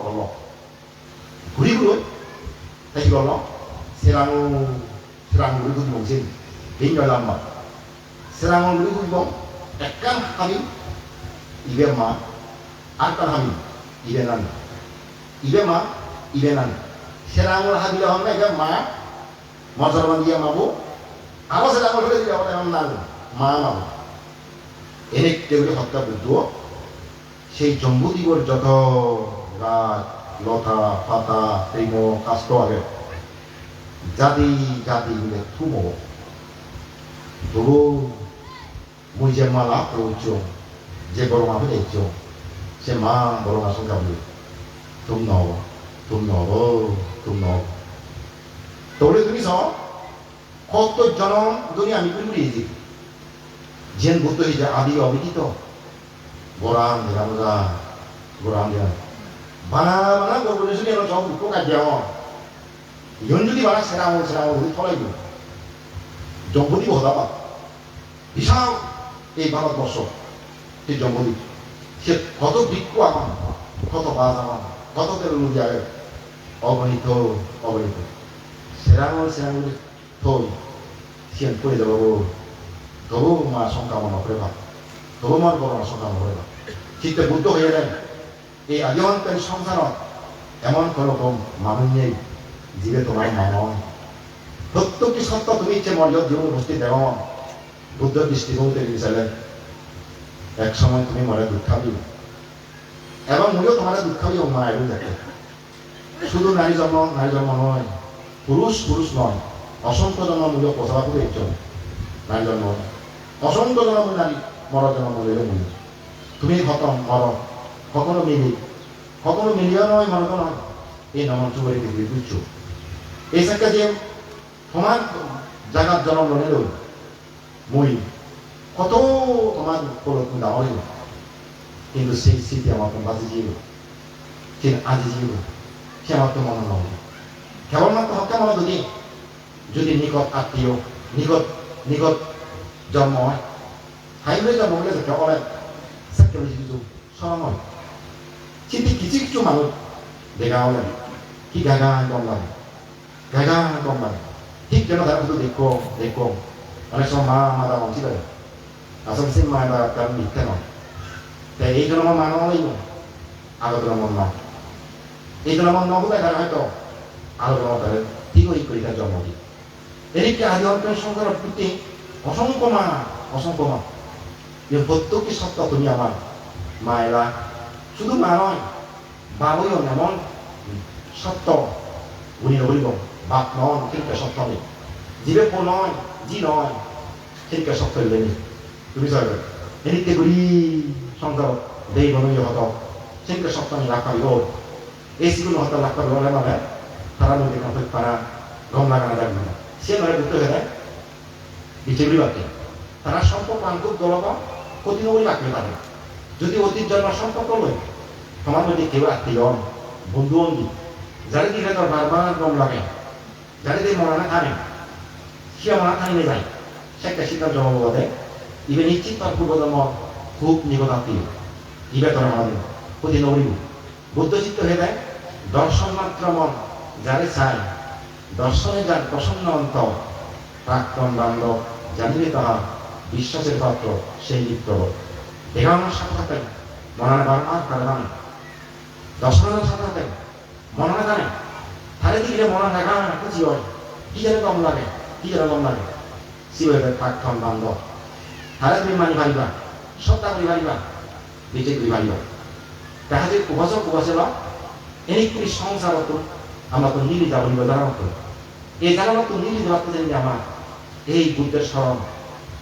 [SPEAKER 4] রঙ ঘূৰি ঘূৰি তাই কি করল সেরাং ঘুরি ঘুরি বলছেন এই নয় লাম্বা সেরাং ঘুরি ঘুরি বল একখান হামি ইবে মা আর কান হামি ইবে নানি ইবে মা ইবে নানি সেরাঙর হাবিলে হন না মা মজরমান দিয়ে মাবো আরো সেরাঙর হলে দিয়ে আমার নানি মা মাবো এনে তেগুলি হত্যা বুদ্ধ সেই জম্বুদ্বীপের যত গাছ লতা পাতা তৃণ কাষ্ট আগে জাতি জাতি মিলে থুমো তবু মুই যে মালা প্রয়োজ্য যে বড় মা পেয়েছ সে মা বড় মা সংখ্যা বলি তুমি নব তুমি নব তুমি নব তাহলে তুমি চাও কত জনম দুনিয়া আমি করে দিয়েছি যেন বুদ্ধ হয়েছে আদি অবিদিত গোরাম দেখানো যা গোরাম দেখানো বানা বানা গরুরে শুনে এলো সব উপকার কাজ ইহন যদি বানা সেরাম যদি ফলাই দিব জম্বুদ্বীপ হতাবা বিশাল এই ভারতবর্ষ সেই জম্বুদ্বীপ সে কত বৃক্ষ আমার কত বাস আমার কত তেল নদী আগে অগণিত অগণিত সেরাম থই সিয়ান করে যাব তবু মা সংক্রামণ করে ভাব তবু মার বড় মা সংক্রামণ করে ভাব চিত্তে বুদ্ধ হয়ে যায় এই আজীবনকারী সংসারত এমন কোনো মানুষ নেই জীবে তোমার মানন প্রত্যেকটি সত্য তুমি ইচ্ছে মর্যাদা জীবন উপস্থিত দেও বুদ্ধ দৃষ্টিভঙ্গিতে দিয়েছিলেন এক সময় তুমি মনে দুঃখাবি এবং মূল্য তোমার দুঃখাবি ও মায়েরও দেখে শুধু নারী জন্ম নয় পুরুষ নয় অসংখ্য জন্ম মূল্য প্রসাদ করে একজন নারী জন্ম অসংখ্য জন্ম নারী মরার জন্ম মূল্যের মূল্য তুমি খতম মর কখনো মিলিও নয় মরত নয় এই নমন চুবারি দিবি বুঝছো এই সাথে যে তোমার জায়গার জন্ম নিল মই কত তোমার তুমি ডাঙরিব কিন্তু সেই স্মৃতি আমার তো বাজি জীব কিন্তু আজি জীব সে আমার তো মনে নয় কেবলমাত্র হত্যা মনে যদি নিকট আত্মীয় নিকট জন্ম হয় হাইলে জন্ম হলে কেবল সেকেন্ড কিছু সরম হয় কিন্তু কিছু মানুষ দেখা হলেন কি গাগা কম লাগে ঠিক যেন তারা শুধু দেখো অনেক সময় মা মারা মঞ্চি পারে আসলে সে মায়েরা কারণ মিথ্যে নয় তাই এই জন্য আমার মা নয় আগত মন নয় এই জন্য আমার নবো দেখা হয়তো আরো জন্ম তাদের ঠিক ওই করিতার জন্ম দিই এদিকে আদি অন্তর সংসারের প্রতি অসংখ্য মা যে প্রত্যেকটি সত্য তুমি আমার মায়েরা শুধু মা নয় বাবুইও এমন সত্য উনি বলিব বাপ নন কিন্তু সত্য নেই জীবে নয় জি নয় ঠিক সত্য নেই তুমি চাইবে এদিকে ঘুরি সংযোগ দেই বনুই হত সেনকে সপ্তাহে রাখাবি ও এই সিগুলো হত রাখাবি ওলে মানে তারা নদী কাপড় পারা গম লাগানো রাখবে না সে নয় বুঝতে হয়ে বিচেগুলি বাকি তারা সম্পর্ক আন্তরিক দলব কঠিন বলে রাখবে তাদের যদি অতীত জন্মের সম্পর্ক লয় তোমার মধ্যে কেউ আত্মীয় বন্ধু বন্ধু যারা দিকে তোর বারবার গম লাগে যারা দিয়ে মরানা খানে সে মরা খাইনে যায় সে একটা সিদ্ধান্ত জবাবে ইবে নিশ্চিত তার পূর্বজন্ম খুব নিকট আত্মীয় ইবে তোর আমাদের প্রতি নবীব বুদ্ধচিত্ত হয়ে দেয় দর্শন মাত্র মন যারে চায় দর্শনে যার প্রসন্ন অন্তর প্রাক্তন বান্ধব জানিবে তাহা বিশ্বাসের পাত্র সেই লিপ্ত দেখানোর সাথে সাথে মনার বারবার তারা জানে দর্শনের সাথে সাথে মনে জানে তারে দিকে মনে দেখা খুশি হয় কি যেন কম লাগে কি যেন কম লাগে শিবের প্রাক্তন বান্ধব তারে তুমি মানি পারিবা সত্তা করি পারিবা বেঁচে করি পারিবা দেখা যায় উপাসক উপাসেবা এনেকগুলি সংসার হতো আমরা তো নিলি যাব জানা হতো এই জানা তো নিলি যাওয়া যে আমার এই বুদ্ধের স্মরণ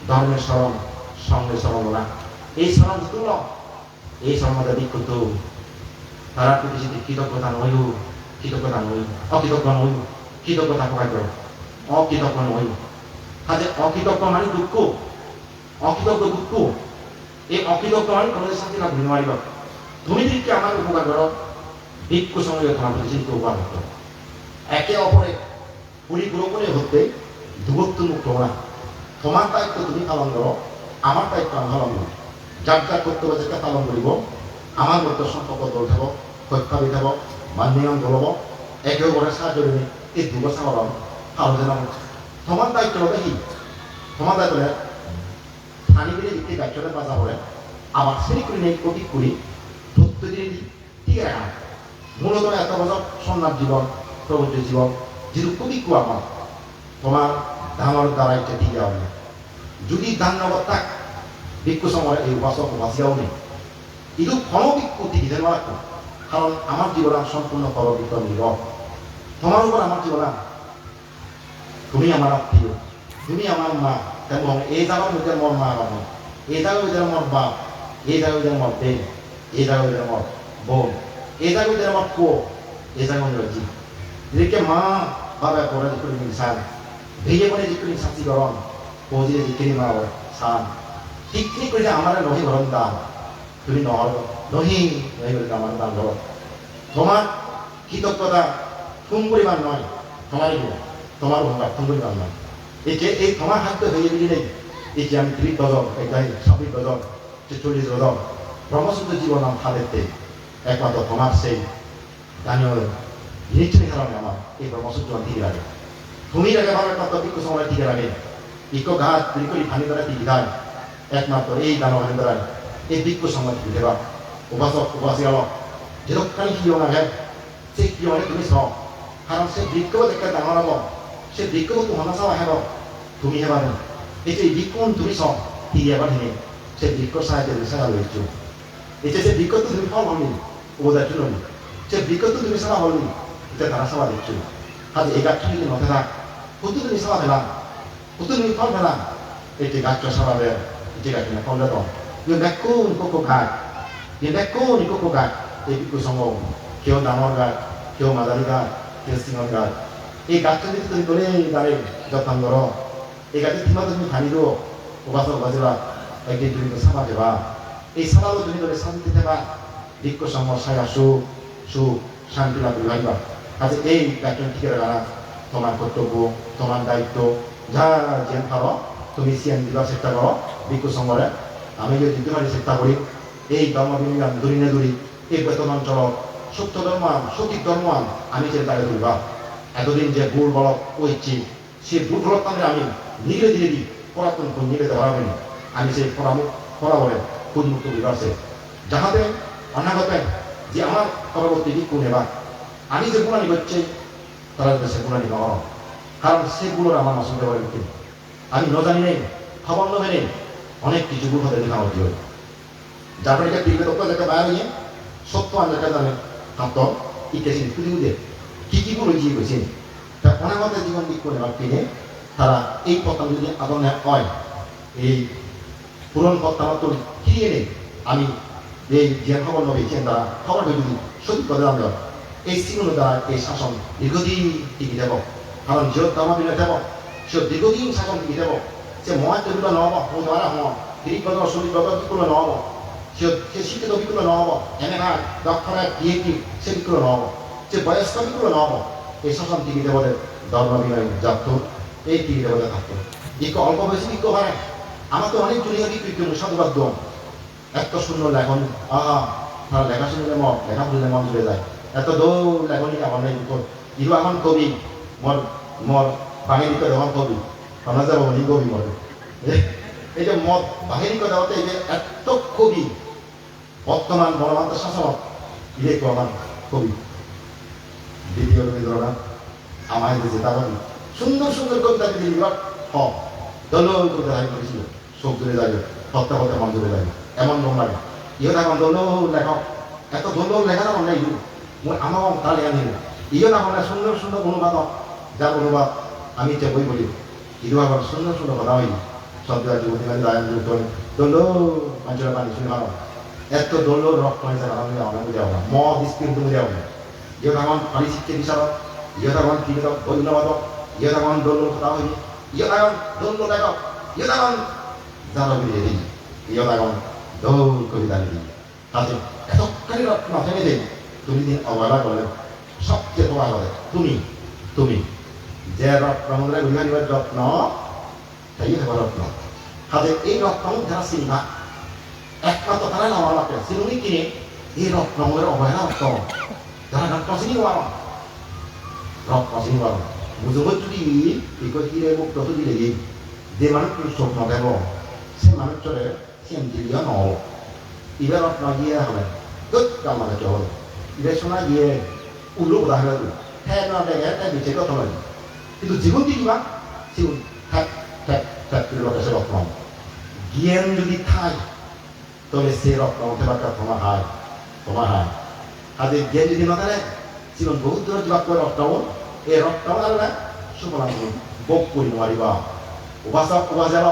[SPEAKER 4] ধর্মের স্মরণ সঙ্গের স্মরণ না এই স্মরণ তুল এই স্মরণটা বিক্ষুব্ধ তারা প্রতি কৃতজ্ঞতা নই কৃতজ্ঞতা নই অকৃতজ্ঞ নই কৃতজ্ঞতা প্রকাশ করো অকৃতজ্ঞ নই কাজে অকৃতজ্ঞ মানে দুঃখ অকৃতজ্ঞ দুঃখ এই অকৃতজ্ঞ মানে কোনো শান্তি লাভ দিতে পারিব তুমি দিকে আমার উপকার করো ভিক্ষু সঙ্গে তোমার প্রতি চিন্তা উপকার করো একে অপরে পরিপূরকনে হতে দূরত্ব মুক্ত না তোমার দায়িত্ব তুমি পালন করো আমার দায়িত্ব আমি পালন করি যার যার কর্তব্য যেটা পালন করিব আমার মধ্যে সম্পর্ক দল থাকব কৈফাবি থাকব মান্যন দলব একে অপরের সাহায্য দিনে এই দুবছর হলাম আলোচনা করছে তোমার দায়িত্ব হবে কি তোমার দায়িত্ব স্থানীয় দিকে দায়িত্বটা বাজা করে আবার সেই করে নেই অতি করি ধরতে দিয়ে ঠিক আছে মূলত এত বছর সন্ন্যাস জীবন প্রবৃত্ত জীবন যেহেতু কবি কু আমার তোমার ধামর দ্বারা এটা ঠিক হবে যদি ধান নগর থাক ভিক্ষু সময় এই উপাসক উপাসিয়াও নেই কিন্তু ফলভিক্ষু ঠিক যেন রাখো কারণ আমার জীবন সম্পূর্ণ ফলভিক্ষ নির্ভর তোমার উপর আমার জীবন তুমি আমার আত্মীয় তুমি আমার মা এবং এই জায়গার মধ্যে মোর মা আমার এই জায়গার মধ্যে মোর বাপ এই জায়গার মধ্যে মোর বেন এই জায়গার মধ্যে মোর বোন এই জায়গার মধ্যে আমার কো এই জায়গার মধ্যে জি যেদিকে মা বাবা পরে যিকোনো ইনসান ভেঙে পড়ে যিকোনো শাস্তিকরণ পৌঁছে যিখিনি মা সান ঠিক ঠিক করে আমার নহি গরম দান তুমি নহি নহি করে আমার দান ধর তোমার কৃতজ্ঞতা কম পরিমাণ নয় তোমারই তোমার উপকার কম পরিমাণ নয় এই যে এই তোমার হাতে হয়ে গেলে নেই এই যে আমি 30 ডজন একটাই 26 ডজন 40 ডজন ব্রহ্মসূত্র জীবন আমার হাতে একমাত্র তোমার সেই জানিও জিনিসটার কারণে আমার এই ব্রহ্মসূত্র ঠিক লাগে তুমি একেবারে একমাত্র ভিক্ষু সময় ঠিক লাগে ইকো ঘাট বিকরি ভানি দ্বারা ঠিক যায় একমাত্র এই দানব ভানি দ্বারা এই ভিক্ষু সময় ঠিক দেবা উপাসক উপাসিকা যেরকম কি হবে সেই কি হবে তুমি চাও কারণ সেই বৃক্ষ দেখা ডাঙৰ হব সেই বৃক্ষও তোমার চাওয়া হেব তুমি হেবানি এই বৃক্ষণ তুমি চাও ঠিক এবার হিনে সেই বৃক্ষ সাহায্যে সারা রয়েছো এটা যে বৃক্ষ তো তুমি ফল হলনি উপদার্য ননি সেই বৃক্ষ তো তুমি সারা হলনি এটা তারা সারা দিচ্ছ আজ এই গাছটা যদি নথে থাক কত তুমি সারা পেলাম কত তুমি ফল পেলাম এটি গাছটা সারা দেয় এটি গাছ ফল দেয় yung dakun koko gat yung dakun koko gat এই বৃক্ষ সঙ্গম কেউ ডাঙর গাছ কেউ মাঝারি গাছ কেউ সিংহর গাছ এই গাছটা যদি তুমি তোলে দাঁড়ে যত্ন করো এই গাছের কিংবা তুমি খানি দিও উপাসক বাজেবা একদিন তুমি তো সাবা দেবা এই সাবাও তুমি তোলে শান্তি দেবা বৃক্ষ সমস্যায় সুখ সুখ শান্তি লাভ ভাইবা আজ এই গাছটা টিকে রাখা তোমার কর্তব্য তোমার দায়িত্ব যা যেন পারো তুমি সিয়ান দিবার চেষ্টা করো বৃক্ষ সঙ্গরে আমি যদি দিতে পারি চেষ্টা করি এই ধর্ম বিনিয়োগ ধরি না ধরি এই বেতন অঞ্চল সত্য ধর্মান সঠিক ধর্মান আমি চেষ্টা করিবা এতদিন যে ভুল বলক কইছি সেই ভুল বলক তাহলে আমি নিলে দিয়ে দিই পড়াতন নিলে দেওয়া হবে না আমি সেই পড়াবলে খুদমুক্ত বিকাশে যাহাতে অনাগতে যে আমার পরবর্তী দিক কোন এবার আমি যে গুণানি করছি তারা সে গুণানি নয় কারণ সেগুলোর আমার অসুবিধা করে দিতে আমি ন জানি নেই খবর নেবে নেই অনেক কিছু ভুল হতে দেখা হতে হয় যার ফলে টিভিতে তথ্য যেটা বাইরে নিয়ে সত্য আঞ্জাটা জানে তাত্ত্ব ইতিহাসী খুঁজে খুঁজে কি কি ভুল হয়েছে গেছে তা অনাগত জীবন দিক করে কিনে তারা এই পথটা যদি আদরণে হয় এই পুরন পথটা তো ফিরিয়ে নেই আমি এই জ্ঞান খবর নবী চেন তারা খবরকে যদি সঠিক পথে আনবে এই সিগুলো দ্বারা এই শাসন দীর্ঘদিন টিকি যাব কারণ যত ধর্ম বিলে যাব সে দীর্ঘদিন শাসন টিকি যাব সে মহান তেগুলো নহব মোৰ দ্বারা হম তিরিশ বছর 40 বছর বিকুলো নহব সে শিক্ষিত বিকুলো নহব এনেকা ডক্টরে পিএইচডি সে বিকুলো নহব সে বয়স্ক বিকুলো নহব এই শাসন টিকি দেবদের ধর্ম বিনয় জাত এই টিকি দেবদের থাকতো বিজ্ঞ অল্প বয়সী বিজ্ঞ হয় আমার তো অনেক জুনিয়া বিজ্ঞ সাধুবাদ দম এত সুন্দর লেখন আহা তারা লেখা শুনলে লেখা শুনলে মন জুড়ে যায় এত দৌড় লেখনি আমার নাই ইরু এখন কবি মর বাঙালি করে আমার কবি আমরা যাবো নি কবি মর এই যে মত বাহিনী করে দেওয়াতে এই যে এত কবি বর্তমান বলবন্ত শাসক ইলেকট্র আমার কবি দ্বিতীয় রবীন্দ্রনাথ আমায় দিয়েছে তারপর সুন্দর সুন্দর কবিতা দিদি দল কবিতা দাবি করেছিল সব দূরে যাবে হত্যা হত্যা মন দূরে যাবে এমন মন লাগে ইয়ে এখন দল লেখক এত দল লেখা তখন নেই আমার তার লেখা নিল ইয়ে তখন সুন্দর সুন্দর অনুবাদ যার অনুবাদ আমি যে বই বলি ইদু আবার সুন্দর সুন্দর কথা হইনি শব্দ যুবতী দায়ন যুক্ত দল মানুষের পানি শুনে ভালো এত দল রক্ত হয়েছে আমরা বুঝে না মদ স্পিন তুমি যাও না ইয়ে তখন পানি শিক্ষা বিচারক ইয়ে তখন কীট বৈন্যবাদক ইয়ে তখন দল কথা হয়নি ইয়ে তখন দল লেখক ইয়ে তখন যারা বুঝে দিই ইয়ে তখন দৌড় কবিতা লিখি তাতে এতখানি রত্ন থেমে দেই তুমি দিন অবহেলা করলে সবচেয়ে তোমার হবে তুমি যে রত্ন মন্দিরে বিহারিবার রত্ন তাই হবে রত্ন তাদের এই রত্ন যারা চিন্তা একমাত্র তারা নামা লাগে চিনুনি কিনে এই রত্ন মন্দিরে অবহেলা রত্ন যারা রত্ন চিনি পারো বুঝবো যদি এই কিরে মুক্ত দিলে যে মানুষ স্বপ্ন দেব সে মানুষরে সেন্টিলিয়া নহব ইবার রত্ন গিয়ে হবে কামালে চল ইবার শোনা গিয়ে উল্লু কথা হয়ে হ্যাঁ না দেখে তাই বিচে কথা লাগে কিন্তু জীবন কি কিবা জীবন সে রত্ন জ্ঞান যদি থাই তবে সে রত্ন তোমার হায় আজ জ্ঞান যদি না থাকে জীবন বহুত দূর কিবা করে রত্ন এই রত্ন কারণে সুফলাম ভোগ করি নোৱাৰিবা উপাসক উপাসের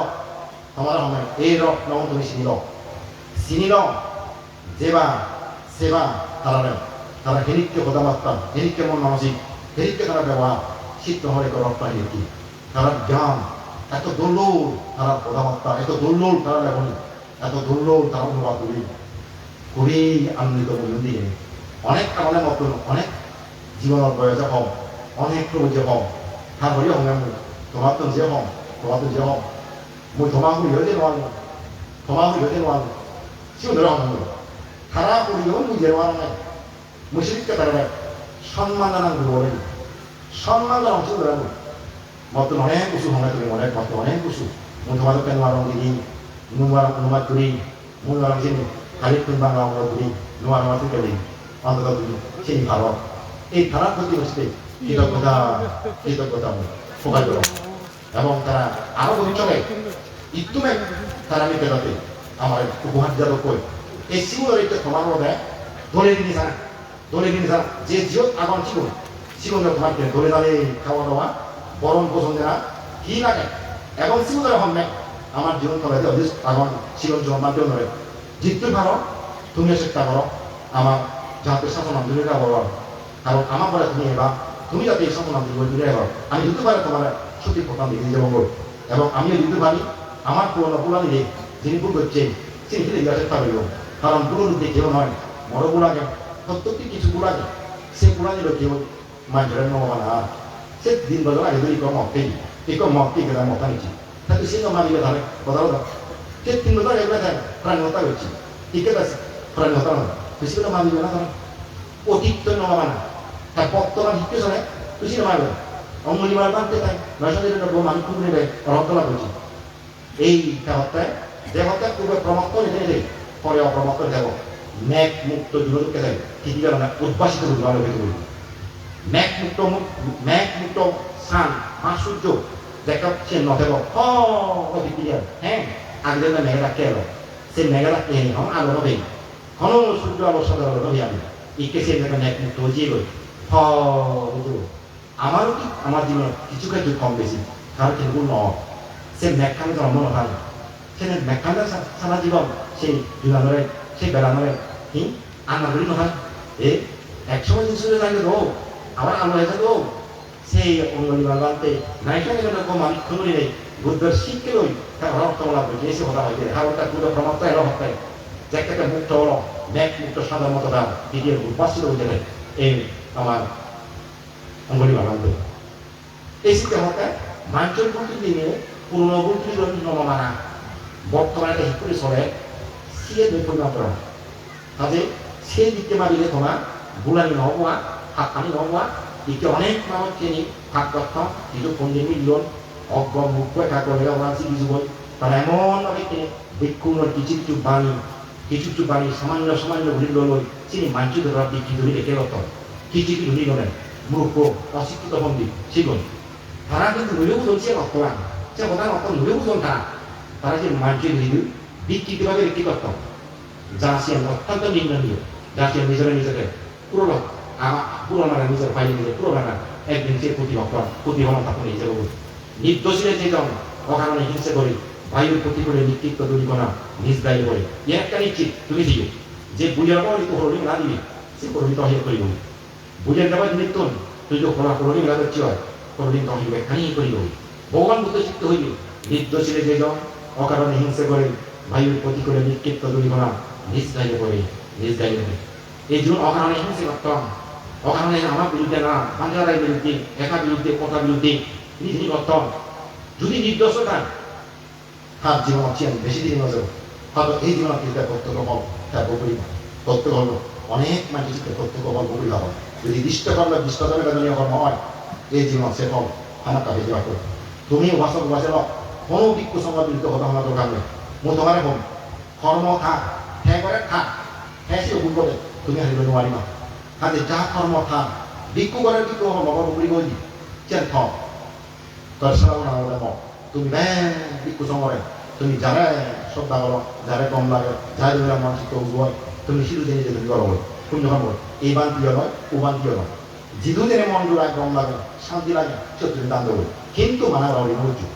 [SPEAKER 4] তোমার সময় এই রত্ন তুমি চিনি ল যেবা সেবা তারা হেরিককে কথাবার্তা হেরিককে মন মানসিক হেরিককে তারা ব্যবহার চিত্ত হরে রত্ন হেরিকি তারা জ্ঞান এত দোল্লোল তারা কথাবার্তা এত দোল্লোল তারা লেখনি এত দোল্লোল তারা অনুবাদ খুবই আনন্দিত বলুন দিয়ে অনেক কারণে মতন অনেক জীবনের বয়সে হম অনেক যে হম তারপরে হম তোমার তো যে হম মই তোমাকে ইহতে নোৱাৰো সিউদরা হম তারা করিও নিজের নাই মুসলিমকে তারা সম্মান জানান বলে সম্মান জানান সিউদরা মতন অনেক কিছু সময় তুমি অনেক মত অনেক কিছু মই তোমাদেরকে নোৱাৰো দিদি অনুবাদ করি মই নোৱাৰো চিনি খালি তুমি বাংলা অনুবাদ করি নোৱাৰো থেকে দিই অন্তত তুমি চিনি ভালো এই ধারার প্রতি বসতে কৃতজ্ঞতা প্রকাশ করো এবং তারা আরো চলে ইতুমে তারা নিতে যাতে আমার উপহার যাদব কই এই সিগুলোর একটা তোমার মধ্যে ধরে দিনি স্যার যে জিও আগুন সিগুলো তোমার ধরে দাঁড়ে খাওয়া দাওয়া বরণ পছন্দ না কি লাগে এবং সিগুলোর হমে আমার জীবন তলে আগুন সিগুন জীবন মানতে নয় জিততে পারো তুমি চেষ্টা করো আমার যাতে শাসন দূরে বলো কারণ আমার বলে তুমি এবার তুমি যাতে এই শাসন দূরে এবার আমি দিতে পারে তোমার সত্যি প্রথম দিকে যেমন এবং আমিও দিতে পারি আমার পুরানি যিনি ভুল করছে তিনি ফিরে দেওয়ার চেষ্টা করিব কারণ পুরো দিকে কেউ নয় বড় গুণাকে প্রত্যেকটি কিছু গুণাকে সে গুণানিল কেউ মানুষের নবানা সে দিন বলো আগে দুই কম মক্তি গেলে মতা নিচ্ছি তাকে সে মারিবে তাহলে কথা বলো সে 3 বছর এগুলো থাকে প্রাণী হত্যা করছি ঠিক আছে প্রাণী হত্যা নয় বেশি করে মারিবে না তাহলে অতীত তো নবানা তার বর্তমান শিখতে চলে বেশি মারবে অঙ্গুলি মার বানতে তাই 999 মানুষ খুব নেবে হত্যা করছি এই হত্যায় যে হত্যা পূর্বে প্রমাণ করে দেয় পরে অপ্রমাণ করে দেব ম্যাক মুক্ত জীবনকে দেয় কি কি কারণে উদ্ভাসিত ভালো হইতে বলবো ম্যাক মুক্ত সান আর সূর্য দেখাচ্ছে নদেব ক্লিয়ার হ্যাঁ আগে যেন মেঘেরা কে এলো সে মেঘেরা কে নি হন আলো নবে ঘন সূর্য আলো সাদা আলো নবে আমি ইকে সে যেন ম্যাক মুক্ত হয়ে গই আমারও কি আমার জীবনে কিছু কিছু কম বেশি কারণ কিন্তু নয় সে মেঘখানে জন্ম নয় সেখানে মেঘখানে সারা জীবন সেই জুলানরে সেই বেড়ানোরে আনা বলি নহয় একসময় জিনিসগুলো জানি তো আবার আলো হয়েছে তো সেই অঙ্গলি বাগানতে নাইখানে কম আমি খুঁড়ি নেই বুদ্ধের শিখকে লই তার রক্তমলা বুঝে এসে কথা হয়েছে হারটা পুরো প্রমাত্তা এলো হতে জ্যাকেটে মুক্ত হলো ব্যাগ মুক্ত সাদা মতো দাম দ্বিতীয় বাস্তুত হয়ে এই আমার অঙ্গলি বাগানতে এই শিখতে হতে মাঞ্চল বলতে দিনে পুরনো বলতে নমানা বর্তমানে হিপুরি চলে সিয়ে পরিণত কাজে সেই দিকে মারিলে তোমার বুলানি নহোৱা হাত পানি নহোৱা দিকে অনেক মানুষ চিনি হাত করত কিন্তু পঞ্জি মিলিয়ন অজ্ঞ মুখ একা করে ওরা চিকি যুবই তারা এমন ভাবে বিক্ষুণের কিছু বাণী সামান্য সামান্য ঘুরি লই চিনি মানছি ধরা বিক্রি ধরি রেখে গত কিছু ধরি গলেন মূর্খ অশিক্ষিত বন্দী শিগুন তারা কিন্তু নুয়েও বুঝন সে রক্তবান সে কথা রক্ত নুয়েও বুঝন তারা যে মানছি ধরি বিকৃতভাবে রেখে করত যা সে অত্যন্ত নিম্ননীয় যা সে নিজেকে পুরো নিজের ফাইলে নিজে পুরো একদিন সে প্রতিফলন থাকুন এই জগৎ নির্দোষীরা যেজন অকারণে হিংসে করে বায়ুর প্রতি করে নিকৃষ্ট দুর্ঘটনা নিজ দায়ী করে একটা নিশ্চিত তুমি দিও যে বুঝার পর একটু হরণি না দিবি সে করবি তহির করিব বুঝের দেবার নিত্যন তুই যে খোলা করণি মেলা করছি হয় করণি তহির ব্যাখ্যানি করিব ভগবান বুদ্ধ চিত্ত হইবে নির্দোষীরা যেজন অকারণে হিংসে করে বায়ুর প্রতি করে নিকৃষ্ট দুর্ঘটনা নিজ দায়ী করে এই জন্য অকারণে হিংসে করতাম অকারণে আমার বিরুদ্ধে না বাংলার বিরুদ্ধে একা বিরুদ্ধে কথা বিরুদ্ধে নিজে করতাম যদি নির্দোষতা তার জীবন অচিয়ান বেশি দিন নজর হয়তো এই জীবন চিন্তা প্রত্যেক ফল তার বকুড়ি প্রত্যেক হল অনেক মানুষ চিন্তা প্রত্যেক ফল বকুড়ি হব যদি দৃষ্ট করলে দৃষ্টজনে বেদনীয় কর্ম হয় এই জীবন সে ফল আমার কাছে যাওয়া করে তুমি উপাসক উপাসে কোনো বিক্ষু সঙ্গে বিরুদ্ধে কথা হওয়া দরকার নেই মই তোমারে কম কর্ম থাক হ্যাঁ করে থাক হ্যাঁ সে ভুল করে তুমি হারিব নোৱাৰিবা কাজে যা কর্ম থাক বিক্ষু করে বিক্ষু হব লগৰ বকুড়ি গৈ চেন থ দর্শন না তুমি বিক্ষু সঙ্গে তুমি যারা শ্রদ্ধা করো যারা কম লাগে যারা তুমি মানসিক উদ্ভয় তুমি সিধু জেনে যে তুমি করো তুমি যখন বলো এই বান প্রিয় নয় ও বান প্রিয় নয় যিদু জেনে মন জোড়ায় কম লাগে শান্তি লাগে সে তুমি দান দেবো কিন্তু মানা করি মরছু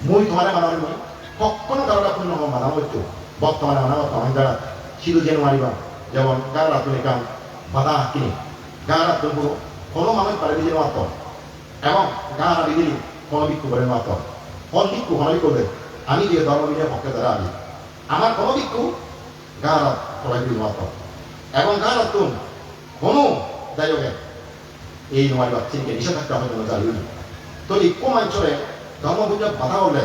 [SPEAKER 4] মই তোমার মানাবি মই কখনো কারোটা পূর্ণ হওয়া মানা হচ্ছ বর্তমানে মানা বর্তমান যারা সিধু জেনে মারিবা যেমন গাঁ রাতুনি কাম বাধা কিনে গাঁ রাতুন পুরো কোনো মানুষ পারে নিজের মাত্র এবং গাঁ হারি দিলি কোনো বিক্ষু করে মাত্র কোন বিক্ষু হনাই করবে আমি যে ধর্মবিনের পক্ষে দ্বারা আমি আমার কোনো বিক্ষু গাঁ রাত করাই দিল মাত্র এবং গাঁ রাতুন কোনো দায়কে এই নয় বাচ্চিনকে নিষেধাজ্ঞা হওয়ার জন্য চালিয়ে দিই তো এই কম অঞ্চলে ধর্মপূজা বাধা হলে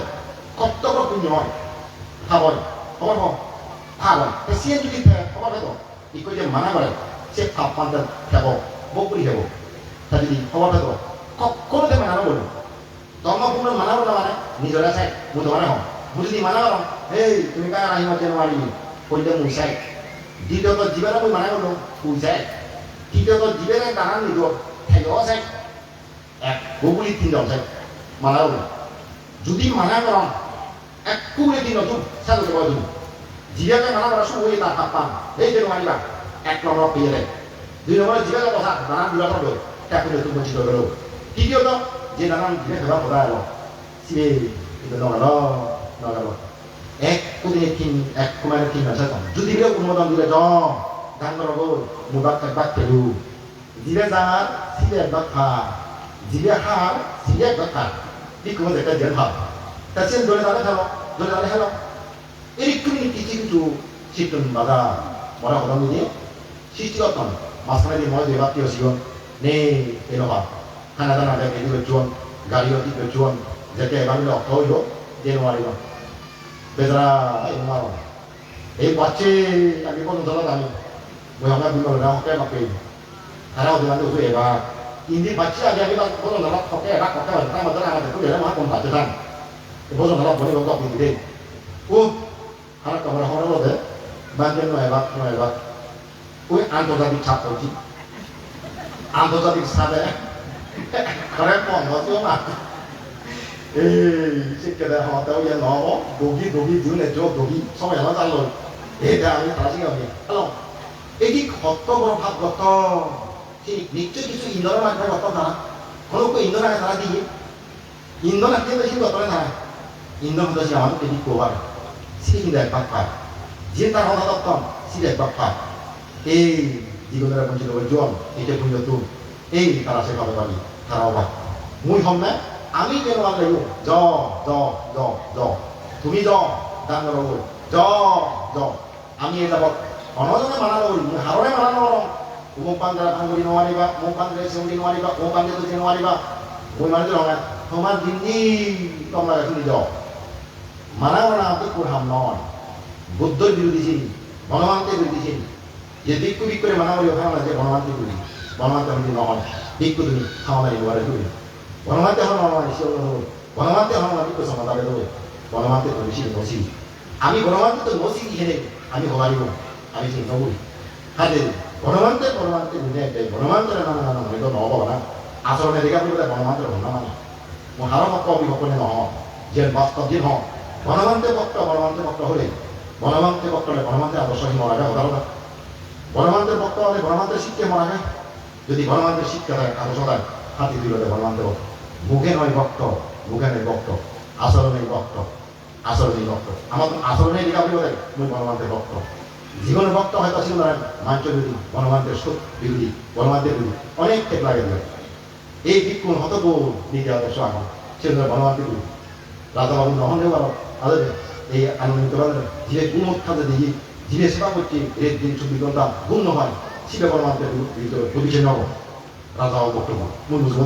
[SPEAKER 4] কর্তব্য পুণ্য হয় খাবই খবর হোক খাবই সে যদি খবর পেত ইকো যে মানা করে সে খাপ পান্তা খেব বকুড়ি খেব তা যদি খবর পেত কখনো যে মানানো বলুন ধর্মপূর্ণ মানাবো না মানে নিজের আছে মু তোমার হম মু যদি মানা করো এই তুমি কার আহিব যে নোৱাৰি কইলে মুই চাই দ্বিতীয়ত জীবেৰে মই মানা করলো তুই চাই তৃতীয়ত জীবেৰে দানা নিদ খাইও চাই এক বকুড়ি তিনজন চাই মানা করলো যদি মানা করো এক কুড়ি তিন তুম সাথে দেবো তুমি জীবেকে মানা করা শুরু হয়ে তার হাত পান এই যে নোৱাৰিবা এক নম্বর পেয়ে দেয় দুই নম্বরে জীবেকে কথা দানা দিবা থাকবে এক করে তুমি বঞ্চিত হলো তৃতীয়ত যে নানান জীবে খেলা পড়া এলো সিবে কিন্তু নগাল এক কোদিনে তিন এক কুমারে তিন আছে যদি বিয়ে অনুমোদন দিলে গান করবো মুবাক একবার পেলু জিবে যার সিবে একবার খা জিবে হার সিবে একবার খা এই কোনো একটা জেল ভাব তা সে দলে দাঁড়ে খেলো এরকম কিছু চিত্তন বাধা মরা কথা নিয়ে সৃষ্টিগত মাঝখানে দিয়ে মনে দিয়ে বাপ্তি হচ্ছিল নেই এরকম খানা দানা দেখে দিবে চুন গাড়িও দিবে চুন যাতে এবার অর্থ হইল যে নোৱাৰিব বেজারা এই বাচ্চে আমি কোনো দলত আমি মই আমরা বিমল না হকে মাপে তারা ওদের মানে উঠে এবার ইন্দি বাচ্চা আগে আমি কোনো দলত হকে এবার কথা বলে তার মধ্যে আমাদের তো এরা মা কোন বাচ্চা থান বোঝো দলত বলে লোক আপনি দিলে ও খারাপ কামড়া হওয়ার মধ্যে বাঞ্চেন নয় এবার ওই আন্তর্জাতিক ছাপ করছি আন্তর্জাতিক ছাপে করে পনেরো মাস এই শিক্ষা দেওয়া হওয়াতেও ইয়ে নহব দগি জুনে যোগ দগি সবাই আমার জানলো এটা আমি তারা শিখাবি হ্যালো এই কি সত্য বড় ভাব গত ঠিক নিশ্চয় কিছু ইন্ধনের মাধ্যমে গত তারা কোনো ইন্ধন আগে তারা দিয়ে ইন্ধন আগে বেশি গতরে তারা ইন্ধন হচ্ছে আমাদের এদিক কোবার সে কিন্তু একবার পায় যে তার হঠাৎ সে একবার পায় এই জীবনের বঞ্চিত জন এটা পুণ্য তুম এই তারা সে ভাবে পারি তারা অবাক মুই হম না আমি কেন লাগলে জ জ জ জ তুমি জ দান করো জ জ আমি এই যাবত অনজনে মানা নগরি মুই হারনে মানা নগরম মুখ পান্দ্রা ভাঙরি নোৱাৰিবা মুখ পান্দ্রে সেউলি নোৱাৰিবা মুখ পান্দ্রে তুজি নোৱাৰিবা মুই মানে রঙা তোমার দিননি তোমরা শুনি জ মানা মানা তো কুরহাম নয় বুদ্ধর বিরোধী ছিল গণমান্তের বিরোধী ছিল যে ভিক্ষু ভিক্ষুরে মানা করি ওখানে না যে গণমান্তের বিরোধী গণমান্তে আমি নহয় ভিক্ষু তুমি খাওয়া নিবারে করি গণমান্তে হল নয় সে গণমান্তে হল না ভিক্ষু সমাধানে দেবো গণমান্তে তো বেশি নসি আমি গণমান্তে তো নসি এখানে আমি হবারিব আমি চিন্তা করি হ্যাঁ গণমান্তে বুঝে একটাই গণমান্তের নানা নানা মানে তো নহব না আচরণে দেখা বলে গণমান্তের হল না মানে হার পক্ষ অভিভক্ষণে নহয় যে বাস্তব যে হন গণমান্তে পক্ষ হলে গণমান্তে পক্ষ হলে গণমান্তে আদর্শহীন মরা যায় উদাহরণ গণমান্তের পক্ষ হলে গণমান্তের শিক্ষা মরা যায় যদি গণমান্তের শিক্ষা দেয় আদর্শ দেয় হাতি দিল গণমান্তের পক্ষ মুখে নয় ভক্ত মুখে নয় ভক্ত আচরণেই ভক্ত আমার আচরণে দেখা বলে মুই গণমান্তের ভক্ত জীবনের ভক্ত হয়তো ছিল না মাঞ্চ বিরোধী গণমান্তের বিরোধী গণমান্তের বিরোধী অনেক ক্ষেত্র লাগে দেবে এই ভিক্ষুণ হতব নীতি আদর্শ এখন সেগুলো গণমান্তের বিরোধী রাজা বাবু নহন দেব আদে এই আনন্দিত জীবে গুণ খাতে দিয়ে জীবে সেবা করছে এর দিন 24 ঘন্টা গুণ হয় শিবে গণমান্তের প্রতিষ্ঠা নব রাজা বাবু বক্তব্য মূল বুঝবো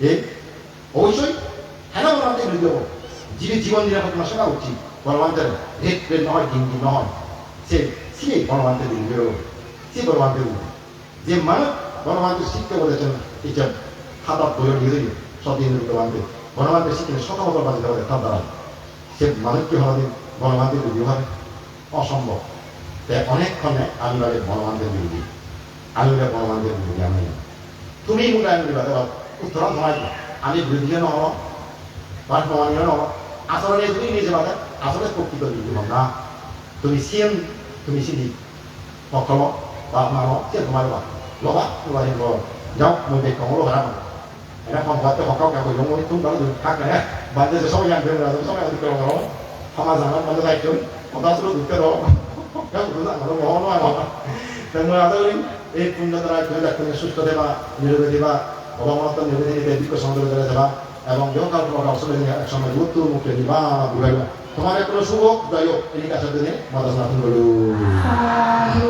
[SPEAKER 4] এই অবশ্যই হ্যাঁ গণমান্তের বিরোধী হব জীবে জীবন নিরাপত্তা সেবা উচিত গণমান্তের রেট নহয় দিন নহয় সে গণমান্তের বিরোধী সে গণমান্তের বিরোধী যে মানুষ গণমান্তের শিক্ষা বলেছেন এটা খাতা বইয়ের বিরোধী সদিন গণমান্তের শিক্ষা শত বছর বাঁচিতে হবে তার দ্বারা সে মানুষকে হলে গণমান্তের বিরোধী হবে অসম্ভব তাই অনেকক্ষণে আমি বলে গণমান্তের বিরোধী আমি বলে গণমান্তের বিরোধী আমি তুমি মোটা আমি বলে উত্তরা ধরাই আমি বিরোধীও নহব বা নমানীয় নহব আসলে তুমি নিজে বাদে আসলে প্রকৃত বিরোধী হব না তুমি সিএম তুমি সিডি পক্ষল বা মানো সে তোমার লবা তোমার যাও মই বেগ কমলো হারা এটা সম্ভবত হকাও কাকো জমো তুমি তাহলে থাকলে বাদে যে সবাই জানবে না সবাই অধিক করো সমাজ জানার মানে দায়িত্ব অদাসলো দুঃখে দাও কেউ বুঝা না মহন হয় বাবা তেমন আদরি এই পুণ্য দ্বারা কেউ দেখতে সুস্থ দেবা নিরবে দেবা অবমত নিরবে দিবে দিক সংযোগ দেবা এবং দেহকাল প্রকার আসলে একসময় গুরুত্ব মুখে দিবা বুঝাইবা তোমার কোনো শুভ যাই হোক এই কাছে দিনে মাদাস নাথন বলু
[SPEAKER 2] সাধু